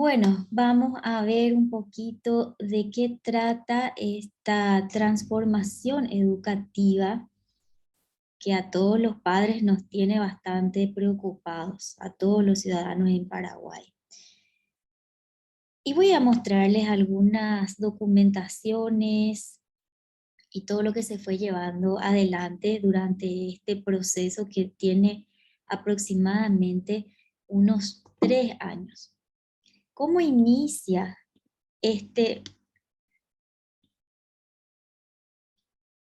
Bueno, vamos a ver un poquito de qué trata esta transformación educativa que a todos los padres nos tiene bastante preocupados, a todos los ciudadanos en Paraguay. Y voy a mostrarles algunas documentaciones y todo lo que se fue llevando adelante durante este proceso que tiene aproximadamente unos 3 años. ¿Cómo inicia este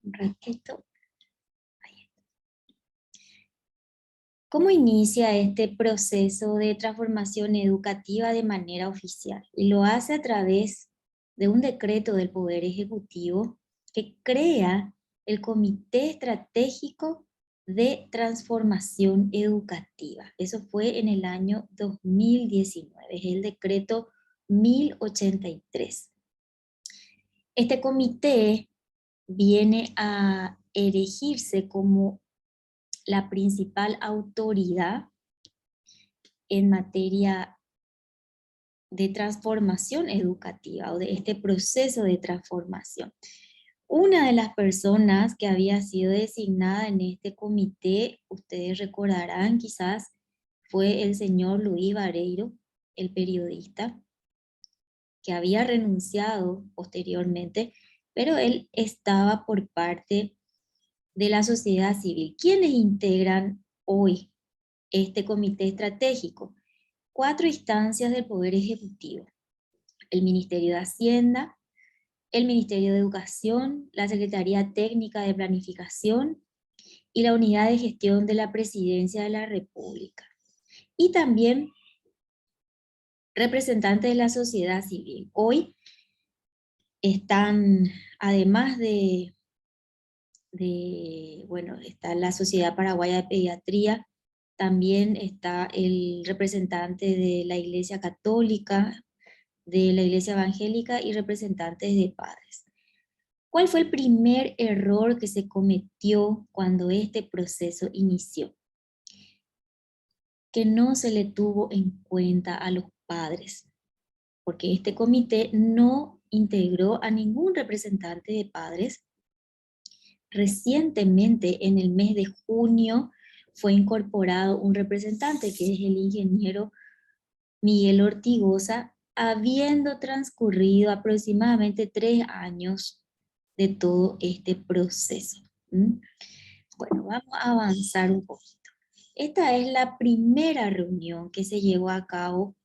un ratito? Ahí. ¿Cómo inicia este proceso de transformación educativa de manera oficial? Y lo hace a través de un decreto del Poder Ejecutivo que crea el Comité Estratégico de Transformación Educativa. Eso fue en el año 2019, es el decreto 1083. Este comité viene a erigirse como la principal autoridad en materia de transformación educativa o de este proceso de transformación. Una de las personas que había sido designada en este comité, ustedes recordarán quizás, fue el señor Luis Vareiro, el periodista, que había renunciado posteriormente, pero él estaba por parte de la sociedad civil. ¿Quiénes integran hoy este comité estratégico? 4 instancias del Poder Ejecutivo: el Ministerio de Hacienda, el Ministerio de Educación, la Secretaría Técnica de Planificación y la Unidad de Gestión de la Presidencia de la República. Y también representantes de la sociedad civil. Hoy están, además bueno, está la Sociedad Paraguaya de Pediatría, también está el representante de la Iglesia Católica, de la Iglesia Evangélica y representantes de padres. ¿Cuál fue el primer error que se cometió cuando este proceso inició? Que no se le tuvo en cuenta a los padres, porque este comité no integró a ningún representante de padres. Recientemente, en el mes de junio, fue incorporado un representante que es el ingeniero Miguel Ortigosa, habiendo transcurrido aproximadamente 3 años de todo este proceso. ¿Mm? Bueno, vamos a avanzar un poquito. Esta es la primera reunión que se llevó a cabo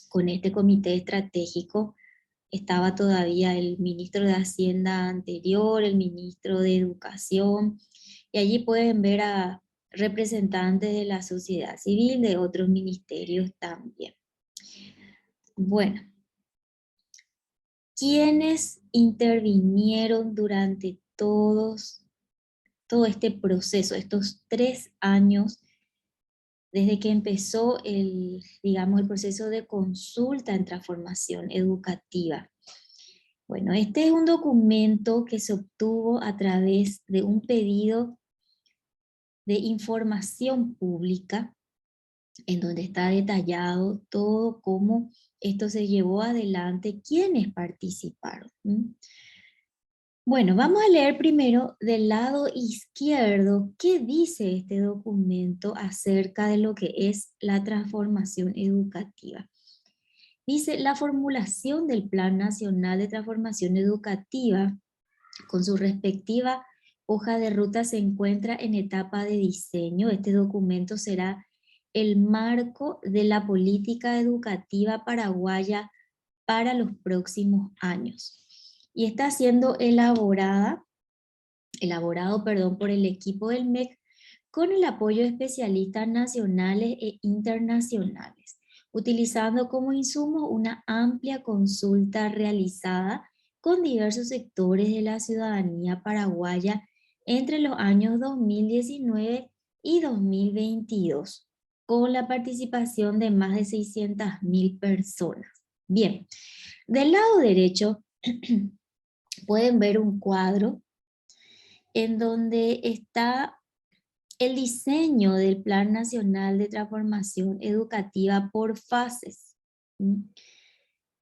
con este comité estratégico. Estaba todavía el ministro de Hacienda anterior, el ministro de Educación, y allí pueden ver a representantes de la sociedad civil, de otros ministerios también. Bueno, ¿quiénes intervinieron durante todo este proceso, estos 3 años, desde que empezó digamos, el proceso de consulta en transformación educativa? Bueno, este es un documento que se obtuvo a través de un pedido de información pública, en donde está detallado todo cómo esto se llevó adelante, quiénes participaron. Bueno, vamos a leer primero del lado izquierdo qué dice este documento acerca de lo que es la transformación educativa. Dice: la formulación del Plan Nacional de Transformación Educativa con su respectiva hoja de ruta se encuentra en etapa de diseño. Este documento será el marco de la política educativa paraguaya para los próximos años. Y está siendo elaborado, por el equipo del MEC con el apoyo de especialistas nacionales e internacionales, utilizando como insumo una amplia consulta realizada con diversos sectores de la ciudadanía paraguaya entre los años 2019 y 2022, con la participación de más de 600.000 personas. Bien, del lado derecho pueden ver un cuadro en donde está el diseño del Plan Nacional de Transformación Educativa por fases. ¿Mm?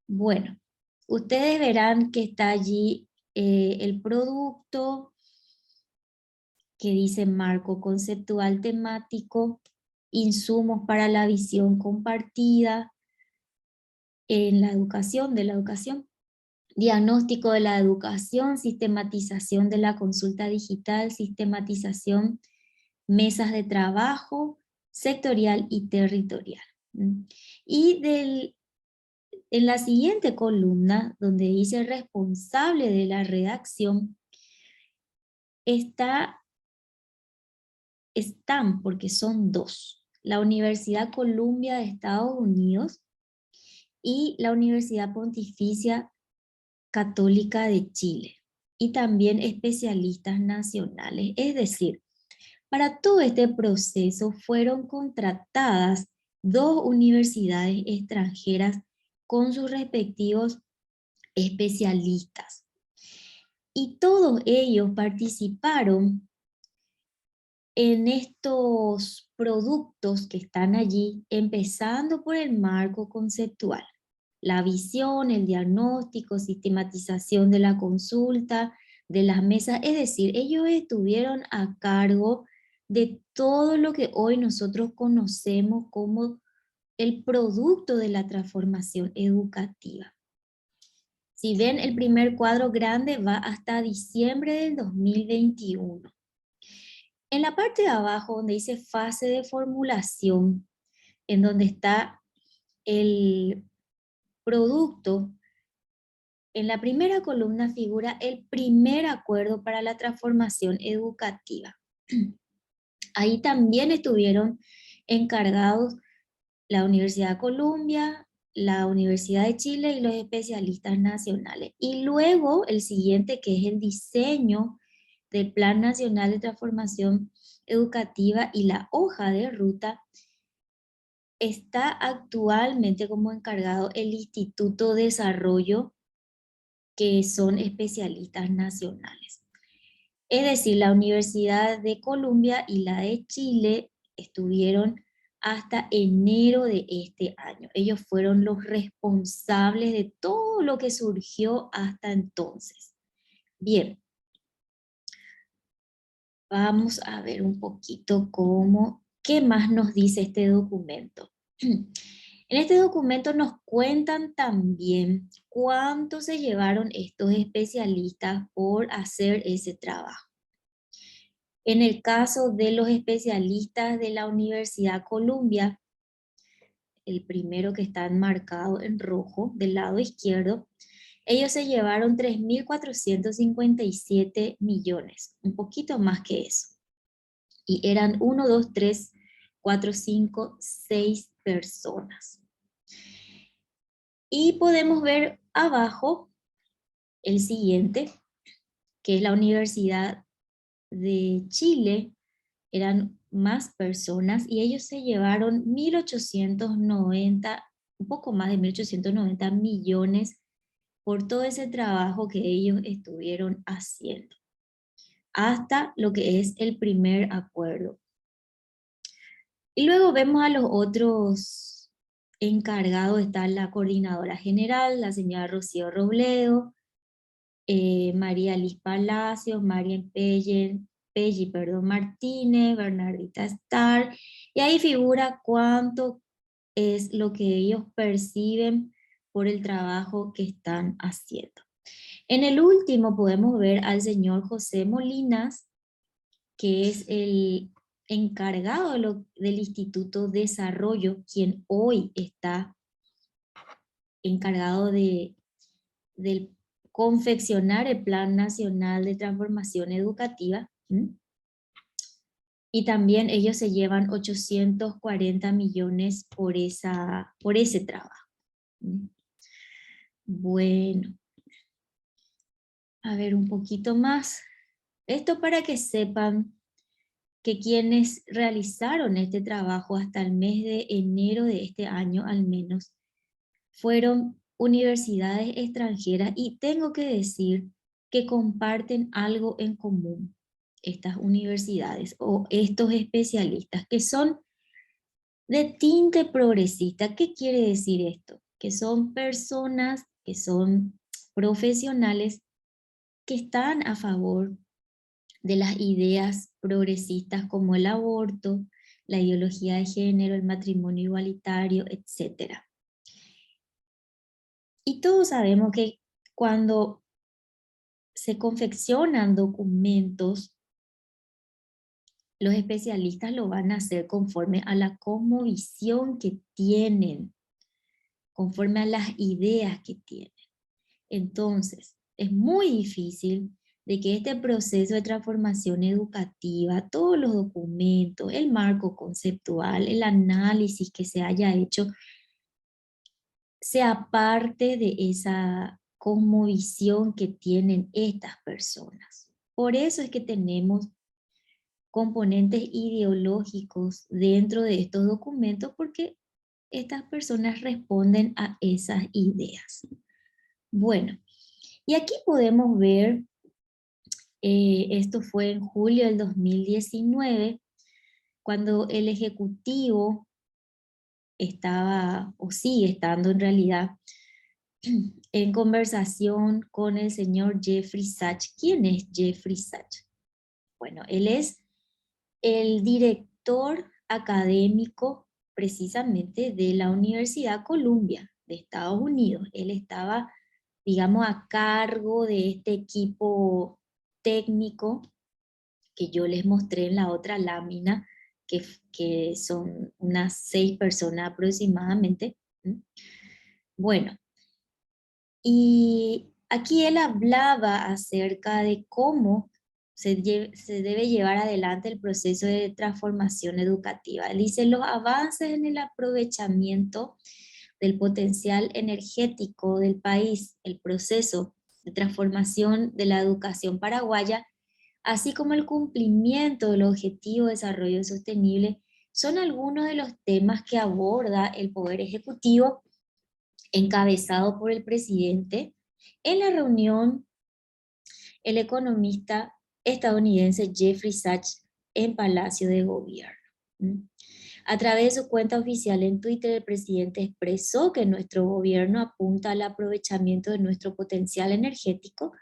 Bueno, ustedes verán que está allí el producto que dice marco conceptual temático, insumos para la visión compartida en la educación, de la educación, diagnóstico de la educación, sistematización de la consulta digital, sistematización, mesas de trabajo, sectorial y territorial. ¿Mm? Y en la siguiente columna, donde dice responsable de la redacción, están, porque son dos, la Universidad Columbia de Estados Unidos y la Universidad Pontificia Católica de Chile, y también especialistas nacionales. Es decir, para todo este proceso fueron contratadas dos universidades extranjeras con sus respectivos especialistas. Y todos ellos participaron en estos productos que están allí, empezando por el marco conceptual, la visión, el diagnóstico, sistematización de la consulta, de las mesas, es decir, ellos estuvieron a cargo de todo lo que hoy nosotros conocemos como el producto de la transformación educativa. Si ven, el primer cuadro grande va hasta diciembre del 2021. En la parte de abajo, donde dice fase de formulación, en donde está el producto, en la primera columna figura el primer acuerdo para la transformación educativa. Ahí también estuvieron encargados la Universidad de Columbia, la Universidad de Chile y los especialistas nacionales. Y luego el siguiente, que es el diseño del Plan Nacional de Transformación Educativa y la hoja de ruta, está actualmente como encargado el Instituto de Desarrollo, que son especialistas nacionales. Es decir, la Universidad de Columbia y la de Chile estuvieron hasta enero de este año. Ellos fueron los responsables de todo lo que surgió hasta entonces. Bien, vamos a ver un poquito qué más nos dice este documento. En este documento nos cuentan también cuánto se llevaron estos especialistas por hacer ese trabajo. En el caso de los especialistas de la Universidad Columbia, el primero que está enmarcado en rojo del lado izquierdo, ellos se llevaron 3.457 millones, un poquito más que eso. Y eran 1, 2, 3, 4, 5, 6 personas. Y podemos ver abajo el siguiente, que es la Universidad de Chile. Eran más personas y ellos se llevaron 1.890, un poco más de 1.890 millones por todo ese trabajo que ellos estuvieron haciendo, hasta lo que es el primer acuerdo. Y luego vemos a los otros encargados, está la coordinadora general, la señora Rocío Robledo, María Liz Palacios, Marian Pelli, Martínez, Bernardita Starr, y ahí figura cuánto es lo que ellos perciben por el trabajo que están haciendo. En el último podemos ver al señor José Molinas, que es el encargado del Instituto Desarrollo, quien hoy está encargado del confeccionar el Plan Nacional de Transformación Educativa. Y también ellos se llevan 840 millones por ese trabajo. Bueno, a ver un poquito más. Esto para que sepan que quienes realizaron este trabajo hasta el mes de enero de este año al menos, fueron universidades extranjeras, y tengo que decir que comparten algo en común estas universidades o estos especialistas, que son de tinte progresista. ¿Qué quiere decir esto? que son personas, que son profesionales que están a favor de las ideas progresistas como el aborto, la ideología de género, el matrimonio igualitario, etc. Y todos sabemos que cuando se confeccionan documentos, los especialistas lo van a hacer conforme a la cosmovisión que tienen, conforme a las ideas que tienen. Entonces, es muy difícil de que este proceso de transformación educativa, todos los documentos, el marco conceptual, el análisis que se haya hecho, sea parte de esa cosmovisión que tienen estas personas. Por eso es que tenemos componentes ideológicos dentro de estos documentos, porque estas personas responden a esas ideas. Bueno, y aquí podemos ver, esto fue en julio del 2019, cuando el Ejecutivo estaba, o sigue estando en realidad, en conversación con el señor Jeffrey Sachs. ¿Quién es Jeffrey Sachs? Bueno, él es el director académico precisamente de la Universidad Columbia de Estados Unidos. Él estaba, digamos, a cargo de este equipo técnico que yo les mostré en la otra lámina, que son unas 6 personas aproximadamente. Bueno, y aquí él hablaba acerca de cómo se debe llevar adelante el proceso de transformación educativa. Él dice, los avances en el aprovechamiento del potencial energético del país, el proceso de transformación de la educación paraguaya, así como el cumplimiento del Objetivo de Desarrollo Sostenible, son algunos de los temas que aborda el Poder Ejecutivo encabezado por el presidente. En la reunión, el economista estadounidense Jeffrey Sachs en Palacio de Gobierno. A través de su cuenta oficial en Twitter, el presidente expresó que nuestro gobierno apunta al aprovechamiento de nuestro potencial energético,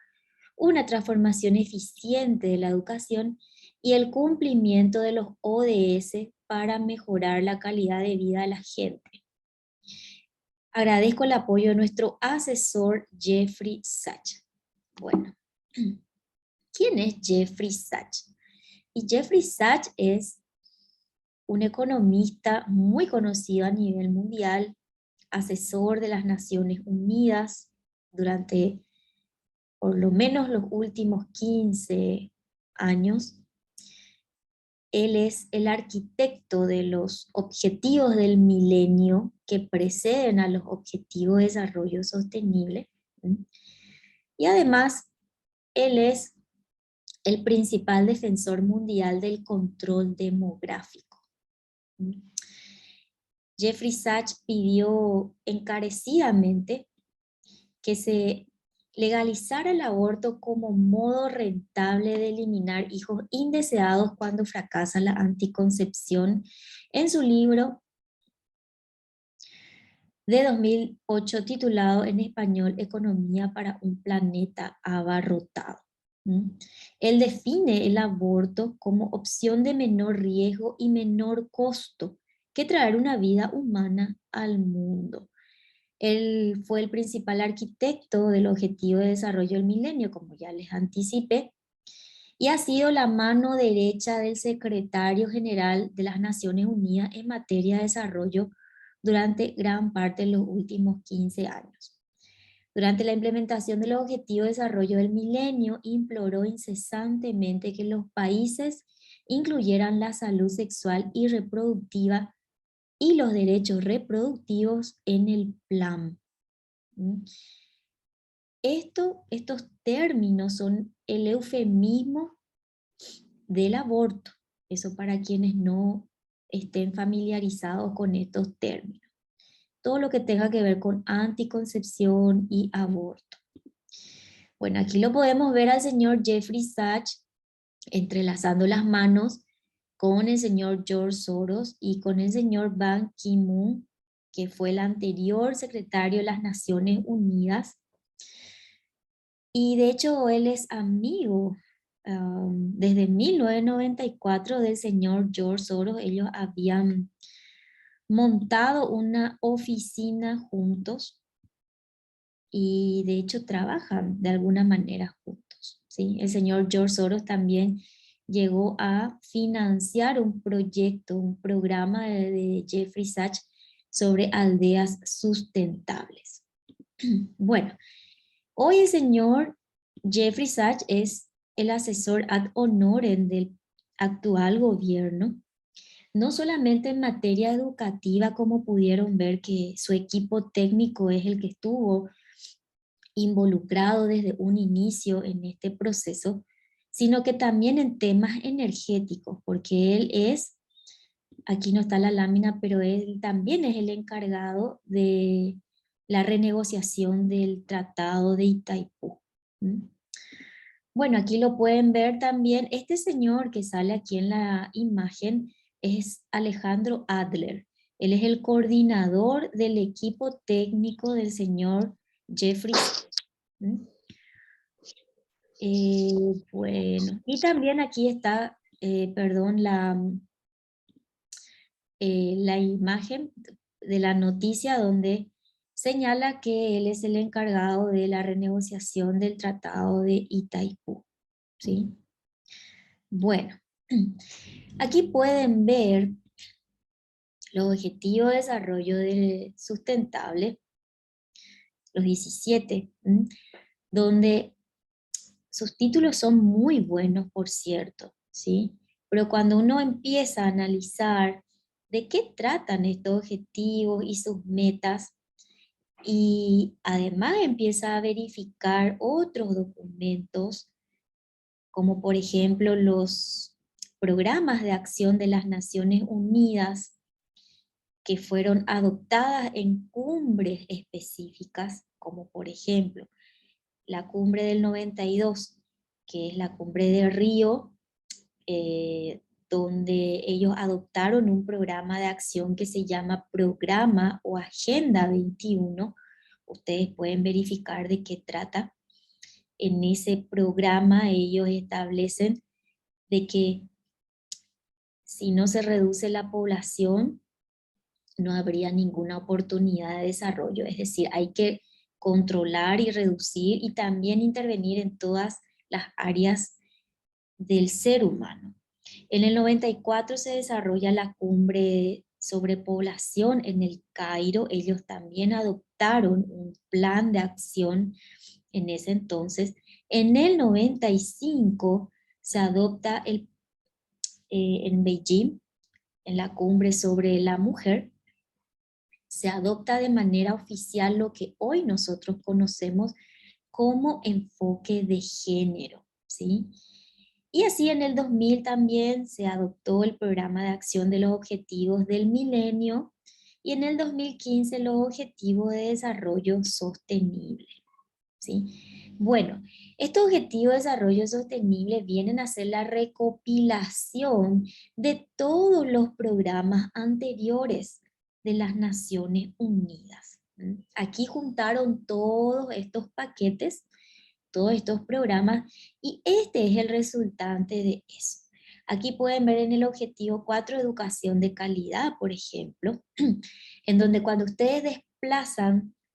una transformación eficiente de la educación y el cumplimiento de los ODS para mejorar la calidad de vida de la gente. Agradezco el apoyo de nuestro asesor Jeffrey Sachs. Bueno, ¿quién es Jeffrey Sachs? Y Jeffrey Sachs es un economista muy conocido a nivel mundial, asesor de las Naciones Unidas durante por lo menos los últimos 15 años. Él es el arquitecto de los objetivos del milenio que preceden a los objetivos de desarrollo sostenible. Y además, él es el principal defensor mundial del control demográfico. Jeffrey Sachs pidió encarecidamente que se legalizara el aborto como modo rentable de eliminar hijos indeseados cuando fracasa la anticoncepción en su libro de 2008 titulado en español Economía para un planeta abarrotado. Él define el aborto como opción de menor riesgo y menor costo que traer una vida humana al mundo. Él fue el principal arquitecto del Objetivo de Desarrollo del Milenio, como ya les anticipé, y ha sido la mano derecha del secretario general de las Naciones Unidas en materia de desarrollo durante gran parte de los últimos 15 años. Durante la implementación del Objetivo de Desarrollo del Milenio, imploró incesantemente que los países incluyeran la salud sexual y reproductiva y los derechos reproductivos en el plan. Estos términos son el eufemismo del aborto. Eso para quienes no estén familiarizados con estos términos. Todo lo que tenga que ver con anticoncepción y aborto. Bueno, aquí lo podemos ver al señor Jeffrey Sachs entrelazando las manos con el señor George Soros y con el señor Ban Ki-moon, que fue el anterior secretario de las Naciones Unidas. Y de hecho él es amigo desde 1994 del señor George Soros. Ellos habían montado una oficina juntos y de hecho trabajan de alguna manera juntos, ¿sí? El señor George Soros también llegó a financiar un proyecto, un programa de Jeffrey Sachs sobre aldeas sustentables. Bueno, hoy el señor Jeffrey Sachs es el asesor ad honorem del actual gobierno, no solamente en materia educativa, como pudieron ver que su equipo técnico es el que estuvo involucrado desde un inicio en este proceso, sino que también en temas energéticos, porque él es, aquí no está la lámina, pero él también es el encargado de la renegociación del Tratado de Itaipú. ¿Mm? Bueno, aquí lo pueden ver también. Este señor que sale aquí en la imagen es Alejandro Adler. Él es el coordinador del equipo técnico del señor Jeffrey. ¿Mm? Bueno, y también aquí está, perdón, la imagen de la noticia donde señala que él es el encargado de la renegociación del Tratado de Itaipú, ¿sí? Bueno, aquí pueden ver los objetivos de desarrollo sustentable, los 17, donde sus títulos son muy buenos, por cierto, ¿sí? Pero cuando uno empieza a analizar de qué tratan estos objetivos y sus metas, y además empieza a verificar otros documentos, como por ejemplo los programas de acción de las Naciones Unidas que fueron adoptadas en cumbres específicas, como por ejemplo la cumbre del 92, que es la cumbre de Río, donde ellos adoptaron un programa de acción que se llama Programa o Agenda 21. Ustedes pueden verificar de qué trata. En ese programa ellos establecen de que si no se reduce la población, no habría ninguna oportunidad de desarrollo. Es decir, hay que controlar y reducir y también intervenir en todas las áreas del ser humano. En el 94 se desarrolla la cumbre sobre población en el Cairo. Ellos también adoptaron un plan de acción en ese entonces. En el 95 se adopta en Beijing, en la cumbre sobre la mujer, se adopta de manera oficial lo que hoy nosotros conocemos como enfoque de género, ¿sí? Y así en el 2000 también se adoptó el programa de acción de los objetivos del milenio y en el 2015 los objetivos de desarrollo sostenible, ¿sí? Bueno, estos objetivos de desarrollo sostenible vienen a ser la recopilación de todos los programas anteriores de las Naciones Unidas. Aquí juntaron todos estos paquetes, todos estos programas, y este es el resultante de eso. Aquí pueden ver en el objetivo 4, educación de calidad, por ejemplo, en donde cuando ustedes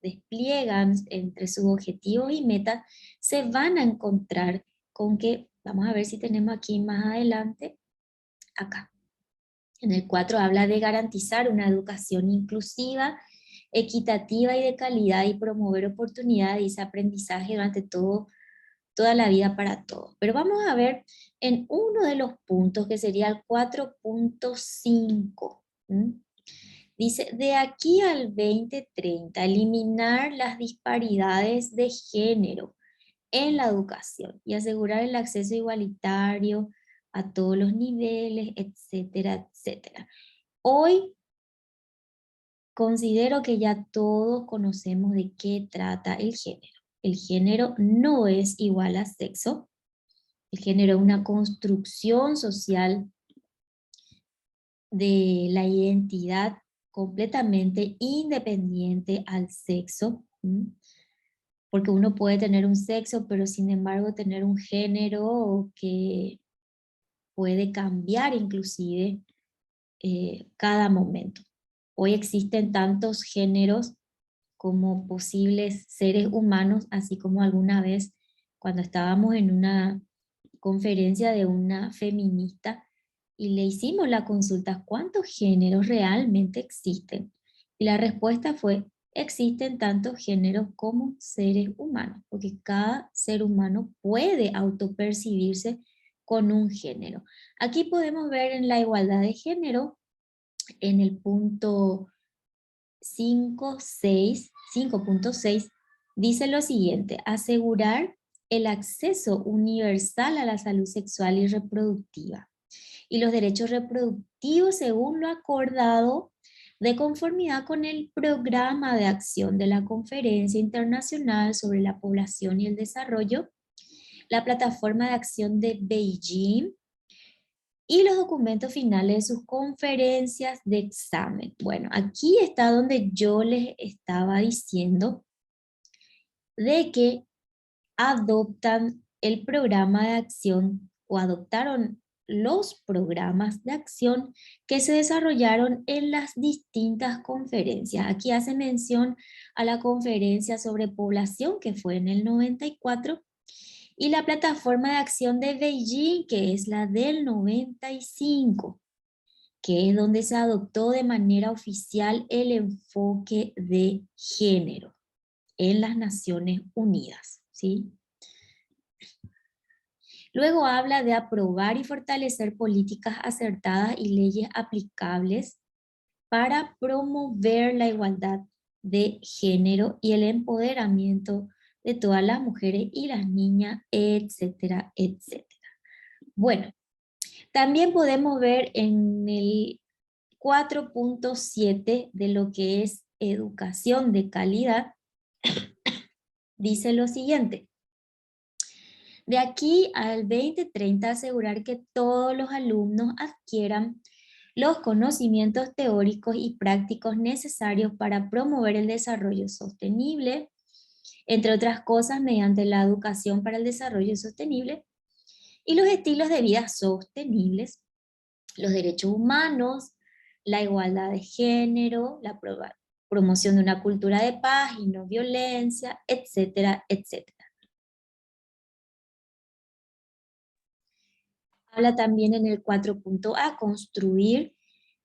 despliegan entre sus objetivos y metas, se van a encontrar con que, vamos a ver si tenemos aquí más adelante, acá. En el 4 habla de garantizar una educación inclusiva, equitativa y de calidad y promover oportunidades y aprendizaje durante toda la vida para todos. Pero vamos a ver en uno de los puntos que sería el 4.5. Dice, de aquí al 2030, eliminar las disparidades de género en la educación y asegurar el acceso igualitario a todos los niveles, etcétera, etcétera. Hoy considero que ya todos conocemos de qué trata el género. El género no es igual a sexo. El género es una construcción social de la identidad completamente independiente al sexo, porque uno puede tener un sexo, pero sin embargo tener un género que puede cambiar inclusive cada momento. Hoy existen tantos géneros como posibles seres humanos, así como alguna vez cuando estábamos en una conferencia de una feminista y le hicimos la consulta, ¿cuántos géneros realmente existen? Y la respuesta fue, existen tantos géneros como seres humanos, porque cada ser humano puede autopercibirse con un género. Aquí podemos ver en la igualdad de género, en el punto 5.6, dice lo siguiente: asegurar el acceso universal a la salud sexual y reproductiva y los derechos reproductivos según lo acordado de conformidad con el programa de acción de la Conferencia Internacional sobre la Población y el Desarrollo, la plataforma de acción de Beijing y los documentos finales de sus conferencias de examen. Bueno, aquí está donde yo les estaba diciendo de que adoptan el programa de acción o adoptaron los programas de acción que se desarrollaron en las distintas conferencias. Aquí hace mención a la conferencia sobre población que fue en el 94 y la plataforma de acción de Beijing que es la del 95, que es donde se adoptó de manera oficial el enfoque de género en las Naciones Unidas, ¿sí? Luego habla de aprobar y fortalecer políticas acertadas y leyes aplicables para promover la igualdad de género y el empoderamiento de todas las mujeres y las niñas, etcétera, etcétera. Bueno, también podemos ver en el 4.7 de lo que es educación de calidad, dice lo siguiente: de aquí al 2030 asegurar que todos los alumnos adquieran los conocimientos teóricos y prácticos necesarios para promover el desarrollo sostenible, entre otras cosas mediante la educación para el desarrollo sostenible y los estilos de vida sostenibles, los derechos humanos, la igualdad de género, la promoción de una cultura de paz y no violencia, etcétera, etcétera. Habla también en el 4.A, construir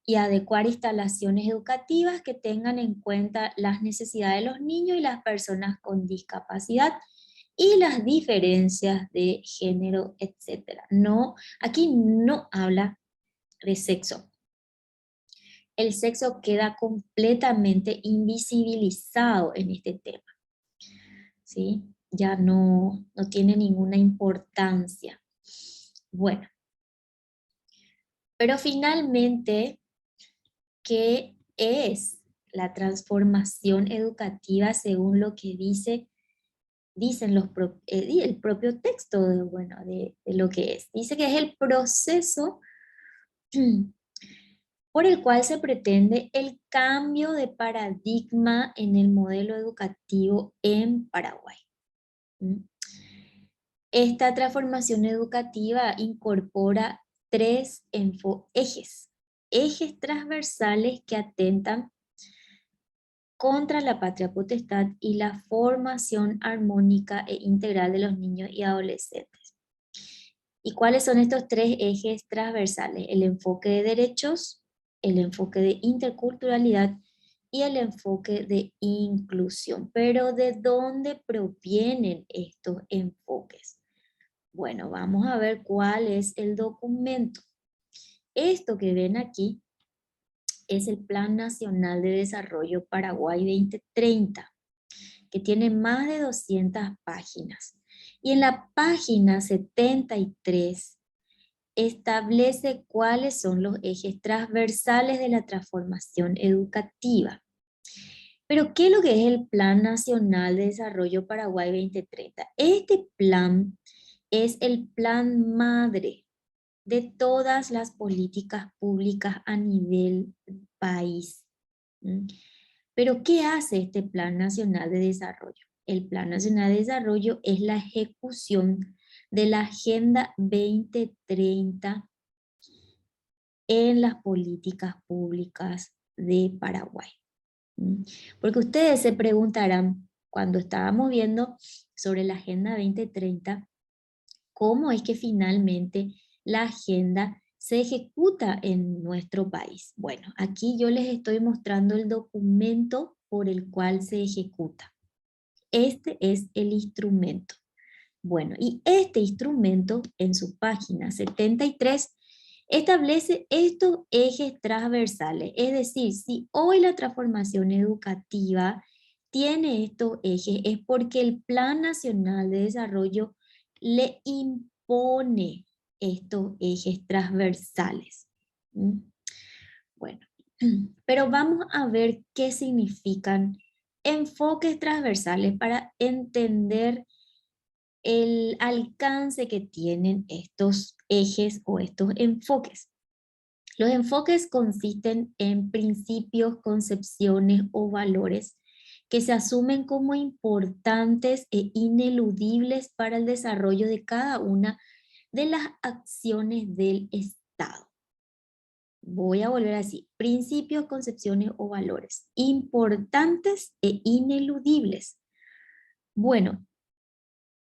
y adecuar instalaciones educativas que tengan en cuenta las necesidades de los niños y las personas con discapacidad y las diferencias de género, etcétera. No, aquí no habla de sexo. El sexo queda completamente invisibilizado en este tema, ¿sí? Ya no tiene ninguna importancia. Bueno, pero finalmente, ¿qué es la transformación educativa según lo que dicen el propio texto de lo que es? Dice que es el proceso por el cual se pretende el cambio de paradigma en el modelo educativo en Paraguay. ¿Mm? Esta transformación educativa incorpora tres ejes transversales que atentan contra la patria potestad y la formación armónica e integral de los niños y adolescentes. ¿Y cuáles son estos tres ejes transversales? El enfoque de derechos, el enfoque de interculturalidad y el enfoque de inclusión. Pero ¿de dónde provienen estos enfoques? Bueno, vamos a ver cuál es el documento. Esto que ven aquí es el Plan Nacional de Desarrollo Paraguay 2030, que tiene más de 200 páginas. Y en la página 73 establece cuáles son los ejes transversales de la transformación educativa. Pero, ¿qué es lo que es el Plan Nacional de Desarrollo Paraguay 2030? Este plan es el plan madre de todas las políticas públicas a nivel país. ¿Mm? Pero ¿qué hace este Plan Nacional de Desarrollo? El Plan Nacional de Desarrollo es la ejecución de la Agenda 2030 en las políticas públicas de Paraguay. ¿Mm? Porque ustedes se preguntarán, cuando estábamos viendo sobre la Agenda 2030, ¿cómo es que finalmente la agenda se ejecuta en nuestro país? Bueno, aquí yo les estoy mostrando el documento por el cual se ejecuta. Este es el instrumento. Bueno, y este instrumento en su página 73 establece estos ejes transversales. Es decir, si hoy la transformación educativa tiene estos ejes, es porque el Plan Nacional de Desarrollo le impone estos ejes transversales. ¿Mm? Bueno, pero vamos a ver qué significan enfoques transversales para entender el alcance que tienen estos ejes o estos enfoques. Los enfoques consisten en principios, concepciones o valores que se asumen como importantes e ineludibles para el desarrollo de cada una de las acciones del Estado. Voy a volver así: principios, concepciones o valores importantes e ineludibles. Bueno,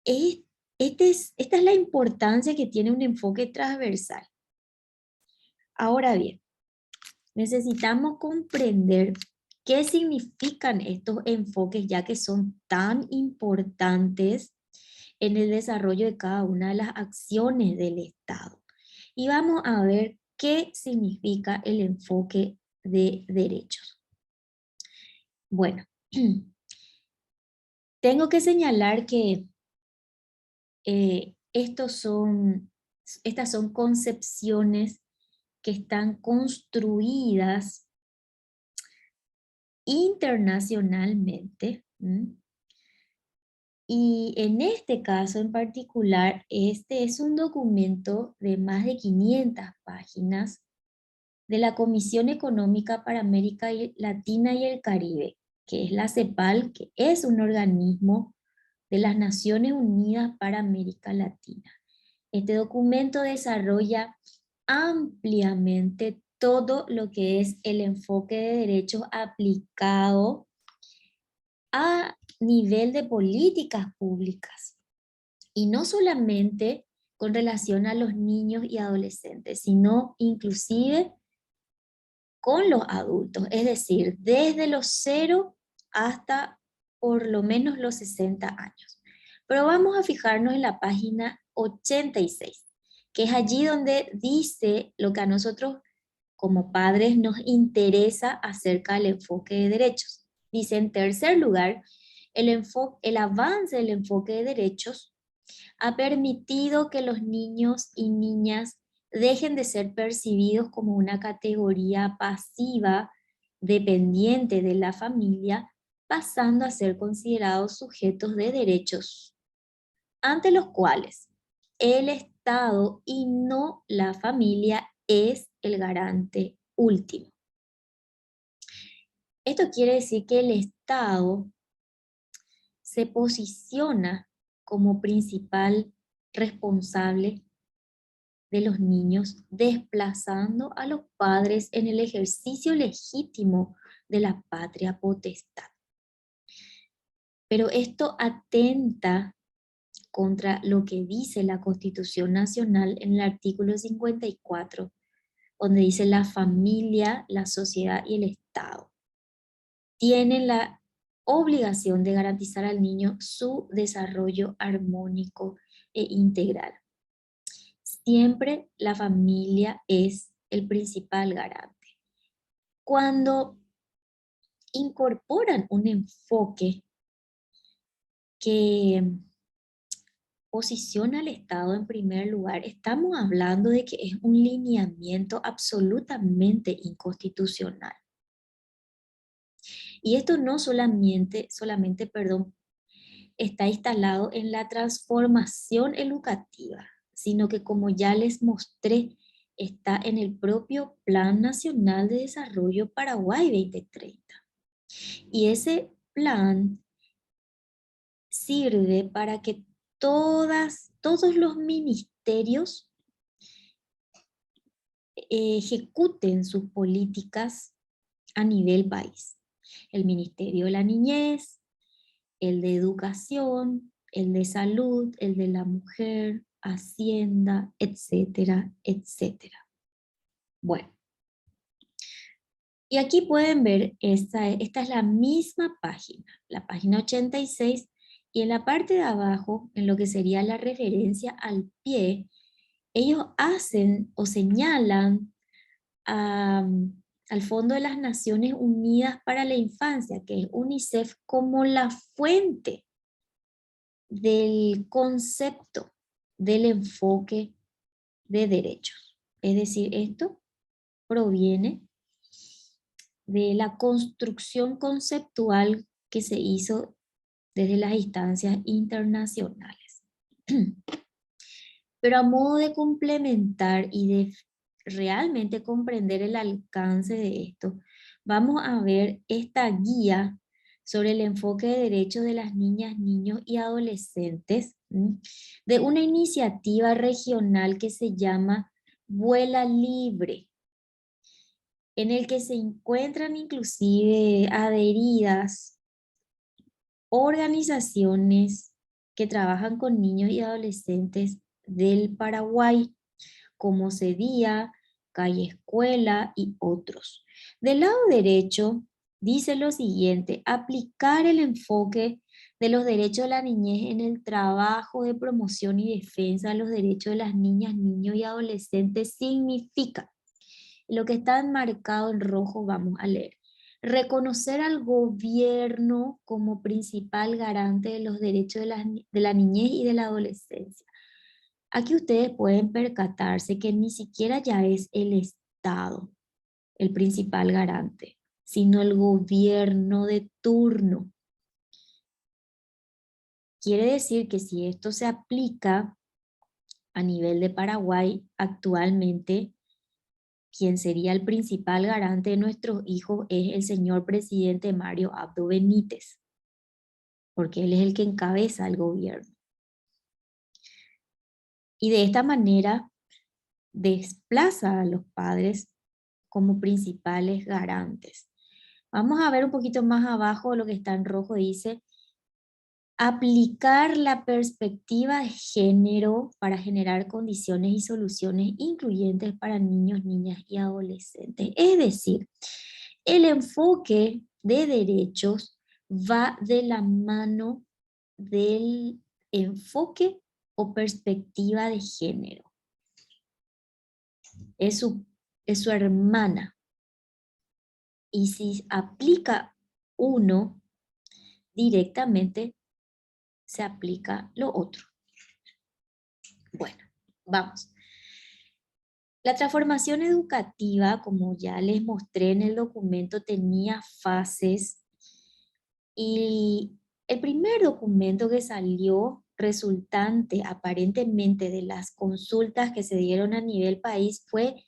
es- esta es la importancia que tiene un enfoque transversal. Ahora bien, necesitamos comprender qué significan estos enfoques, ya que son tan importantes en el desarrollo de cada una de las acciones del Estado. Y vamos a ver qué significa el enfoque de derechos. Bueno, tengo que señalar que estas son concepciones que están construidas internacionalmente. ¿M? Y en este caso en particular, este es un documento de más de 500 páginas de la Comisión Económica para América Latina y el Caribe, que es la CEPAL, que es un organismo de las Naciones Unidas para América Latina. Este documento desarrolla ampliamente todo lo que es el enfoque de derechos aplicado a nivel de políticas públicas. Y no solamente con relación a los niños y adolescentes, sino inclusive con los adultos, es decir, desde los 0 hasta por lo menos los 60 años. Pero vamos a fijarnos en la página 86, que es allí donde dice lo que a nosotros como padres nos interesa acerca del enfoque de derechos. Dice, en tercer lugar, el avance del enfoque de derechos ha permitido que los niños y niñas dejen de ser percibidos como una categoría pasiva dependiente de la familia, pasando a ser considerados sujetos de derechos, ante los cuales el Estado y no la familia es el garante último. Esto quiere decir que el Estado se posiciona como principal responsable de los niños, desplazando a los padres en el ejercicio legítimo de la patria potestad. Pero esto atenta contra lo que dice la Constitución Nacional en el artículo 54, donde dice: la familia, la sociedad y el Estado tienen la obligación de garantizar al niño su desarrollo armónico e integral. Siempre la familia es el principal garante. Cuando incorporan un enfoque que posiciona al Estado en primer lugar, estamos hablando de que es un lineamiento absolutamente inconstitucional. Y esto no solamente, está instalado en la transformación educativa, sino que, como ya les mostré, está en el propio Plan Nacional de Desarrollo Paraguay 2030. Y ese plan sirve para que todos los ministerios ejecuten sus políticas a nivel país. El Ministerio de la Niñez, el de Educación, el de Salud, el de la Mujer, Hacienda, etcétera, etcétera. Bueno, y aquí pueden ver, esta es la misma página, la página 86, y en la parte de abajo, en lo que sería la referencia al pie, ellos hacen o señalan al Fondo de las Naciones Unidas para la Infancia, que es UNICEF, como la fuente del concepto del enfoque de derechos. Es decir, esto proviene de la construcción conceptual que se hizo desde las instancias internacionales. Pero a modo de complementar y de realmente comprender el alcance de esto, vamos a ver esta guía sobre el enfoque de derechos de las niñas, niños y adolescentes, de una iniciativa regional que se llama Vuela Libre, en el que se encuentran inclusive adheridas organizaciones que trabajan con niños y adolescentes del Paraguay, como CEDIA, Calle Escuela y otros. Del lado derecho dice lo siguiente: aplicar el enfoque de los derechos de la niñez en el trabajo de promoción y defensa de los derechos de las niñas, niños y adolescentes significa, lo que está enmarcado en rojo vamos a leer: reconocer al gobierno como principal garante de los derechos de la niñez y de la adolescencia. Aquí ustedes pueden percatarse que ni siquiera ya es el Estado el principal garante, sino el gobierno de turno. Quiere decir que si esto se aplica a nivel de Paraguay actualmente, quien sería el principal garante de nuestros hijos es el señor presidente Mario Abdo Benítez, porque él es el que encabeza el gobierno. Y de esta manera desplaza a los padres como principales garantes. Vamos a ver un poquito más abajo lo que está en rojo, dice: aplicar la perspectiva de género para generar condiciones y soluciones incluyentes para niños, niñas y adolescentes. Es decir, el enfoque de derechos va de la mano del enfoque o perspectiva de género. Es su hermana. Y si aplica uno, directamente se aplica lo otro. Bueno, vamos. La transformación educativa, como ya les mostré en el documento, tenía fases, y el primer documento que salió resultante aparentemente de las consultas que se dieron a nivel país fue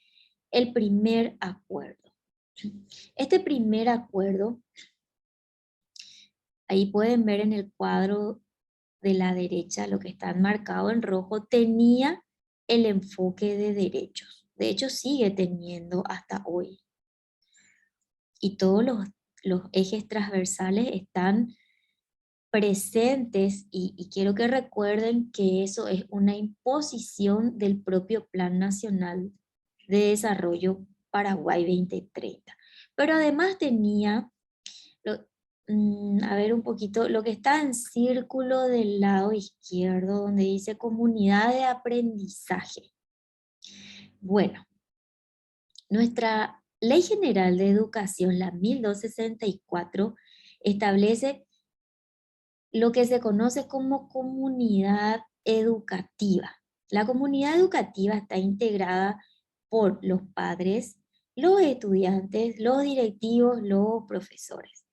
el primer acuerdo. Este primer acuerdo, ahí pueden ver en el cuadro de la derecha, lo que está marcado en rojo, tenía el enfoque de derechos. De hecho, sigue teniendo hasta hoy. Y todos los ejes transversales están presentes, y quiero que recuerden que eso es una imposición del propio Plan Nacional de Desarrollo Paraguay 2030. Pero además tenía, a ver un poquito, lo que está en círculo del lado izquierdo, donde dice comunidad de aprendizaje. Bueno, nuestra Ley General de Educación, la 1264, establece lo que se conoce como comunidad educativa. La comunidad educativa está integrada por los padres, los estudiantes, los directivos, los profesores.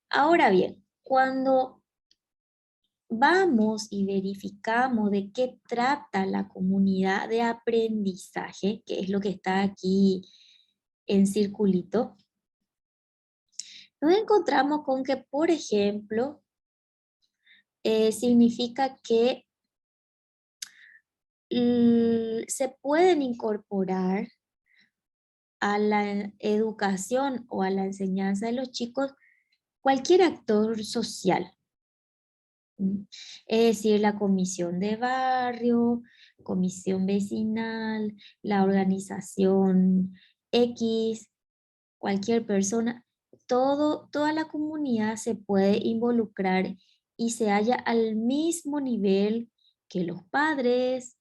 Ahora bien, cuando vamos y verificamos de qué trata la comunidad de aprendizaje, que es lo que está aquí en circulito, nos encontramos con que, por ejemplo, significa que se pueden incorporar a la educación o a la enseñanza de los chicos cualquier actor social. ¿Mm? Es decir, la comisión de barrio, comisión vecinal, la organización X, cualquier persona, toda la comunidad se puede involucrar y se halla al mismo nivel que los padres,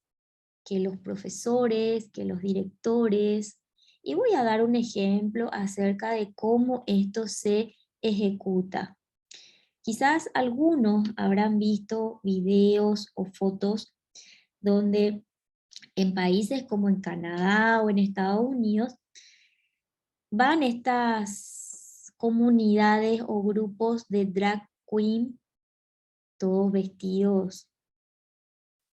que los profesores, que los directores. Y voy a dar un ejemplo acerca de cómo esto se ejecuta. Quizás algunos habrán visto videos o fotos donde en países como en Canadá o en Estados Unidos van estas comunidades o grupos de drag queen, todos vestidos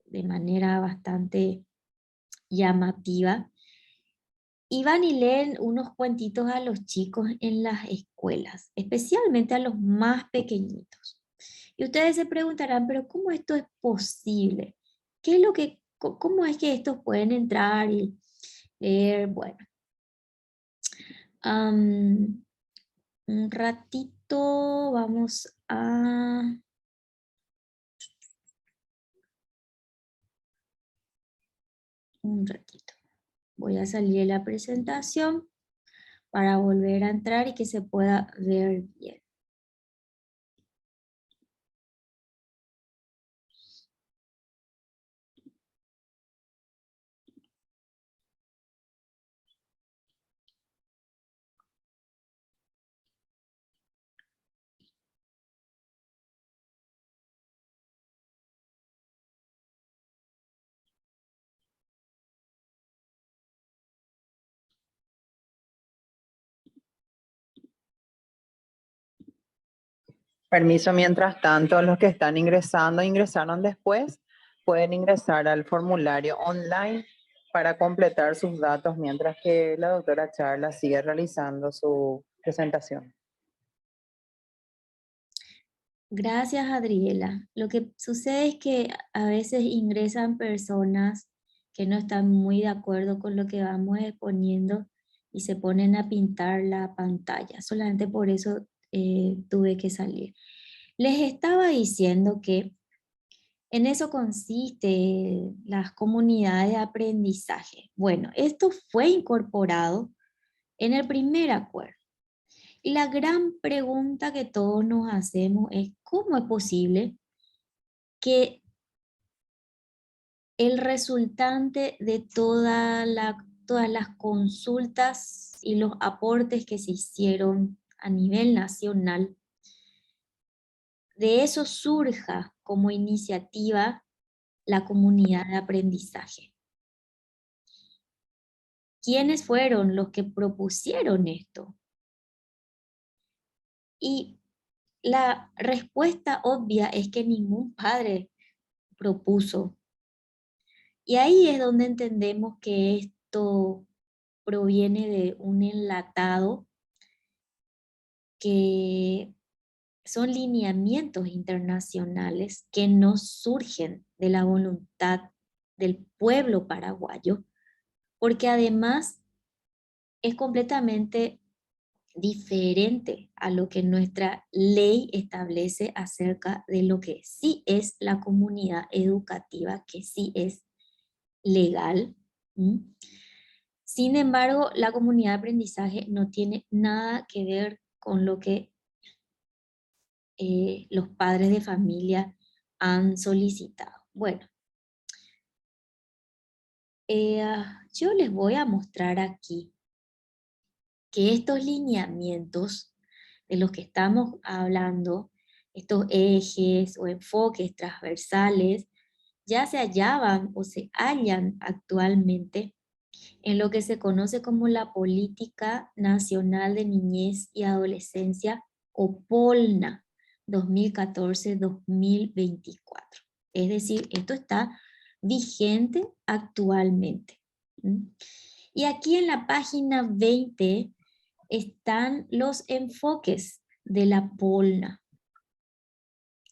de manera bastante llamativa, y van y leen unos cuentitos a los chicos en las escuelas, especialmente a los más pequeñitos. Y ustedes se preguntarán, pero ¿cómo esto es posible? ¿Qué es lo que, cómo es que estos pueden entrar y leer? Bueno, un ratito vamos a... Un ratito. Voy a salir de la presentación para volver a entrar y que se pueda ver bien. Permiso, mientras tanto, los que están ingresando, ingresaron después, pueden ingresar al formulario online para completar sus datos mientras que la doctora Charla sigue realizando su presentación. Gracias, Adriela. Lo que sucede es que a veces ingresan personas que no están muy de acuerdo con lo que vamos exponiendo y se ponen a pintar la pantalla. Solamente por eso tuve que salir. Les estaba diciendo que en eso consiste las comunidades de aprendizaje. Bueno, esto fue incorporado en el primer acuerdo. Y la gran pregunta que todos nos hacemos es, ¿cómo es posible que el resultante de todas las consultas y los aportes que se hicieron a nivel nacional, de eso surja como iniciativa la comunidad de aprendizaje? ¿Quiénes fueron los que propusieron esto? Y la respuesta obvia es que ningún padre propuso. Y ahí es donde entendemos que esto proviene de un enlatado que son lineamientos internacionales que no surgen de la voluntad del pueblo paraguayo, porque además es completamente diferente a lo que nuestra ley establece acerca de lo que sí es la comunidad educativa, que sí es legal. ¿Mm? Sin embargo, la comunidad de aprendizaje no tiene nada que ver con lo que los padres de familia han solicitado. Bueno, yo les voy a mostrar aquí que estos lineamientos de los que estamos hablando, estos ejes o enfoques transversales, ya se hallaban o se hallan actualmente en lo que se conoce como la Política Nacional de Niñez y Adolescencia, o POLNA, 2014-2024. Es decir, esto está vigente actualmente. ¿Mm? Y aquí en la página 20 están los enfoques de la POLNA.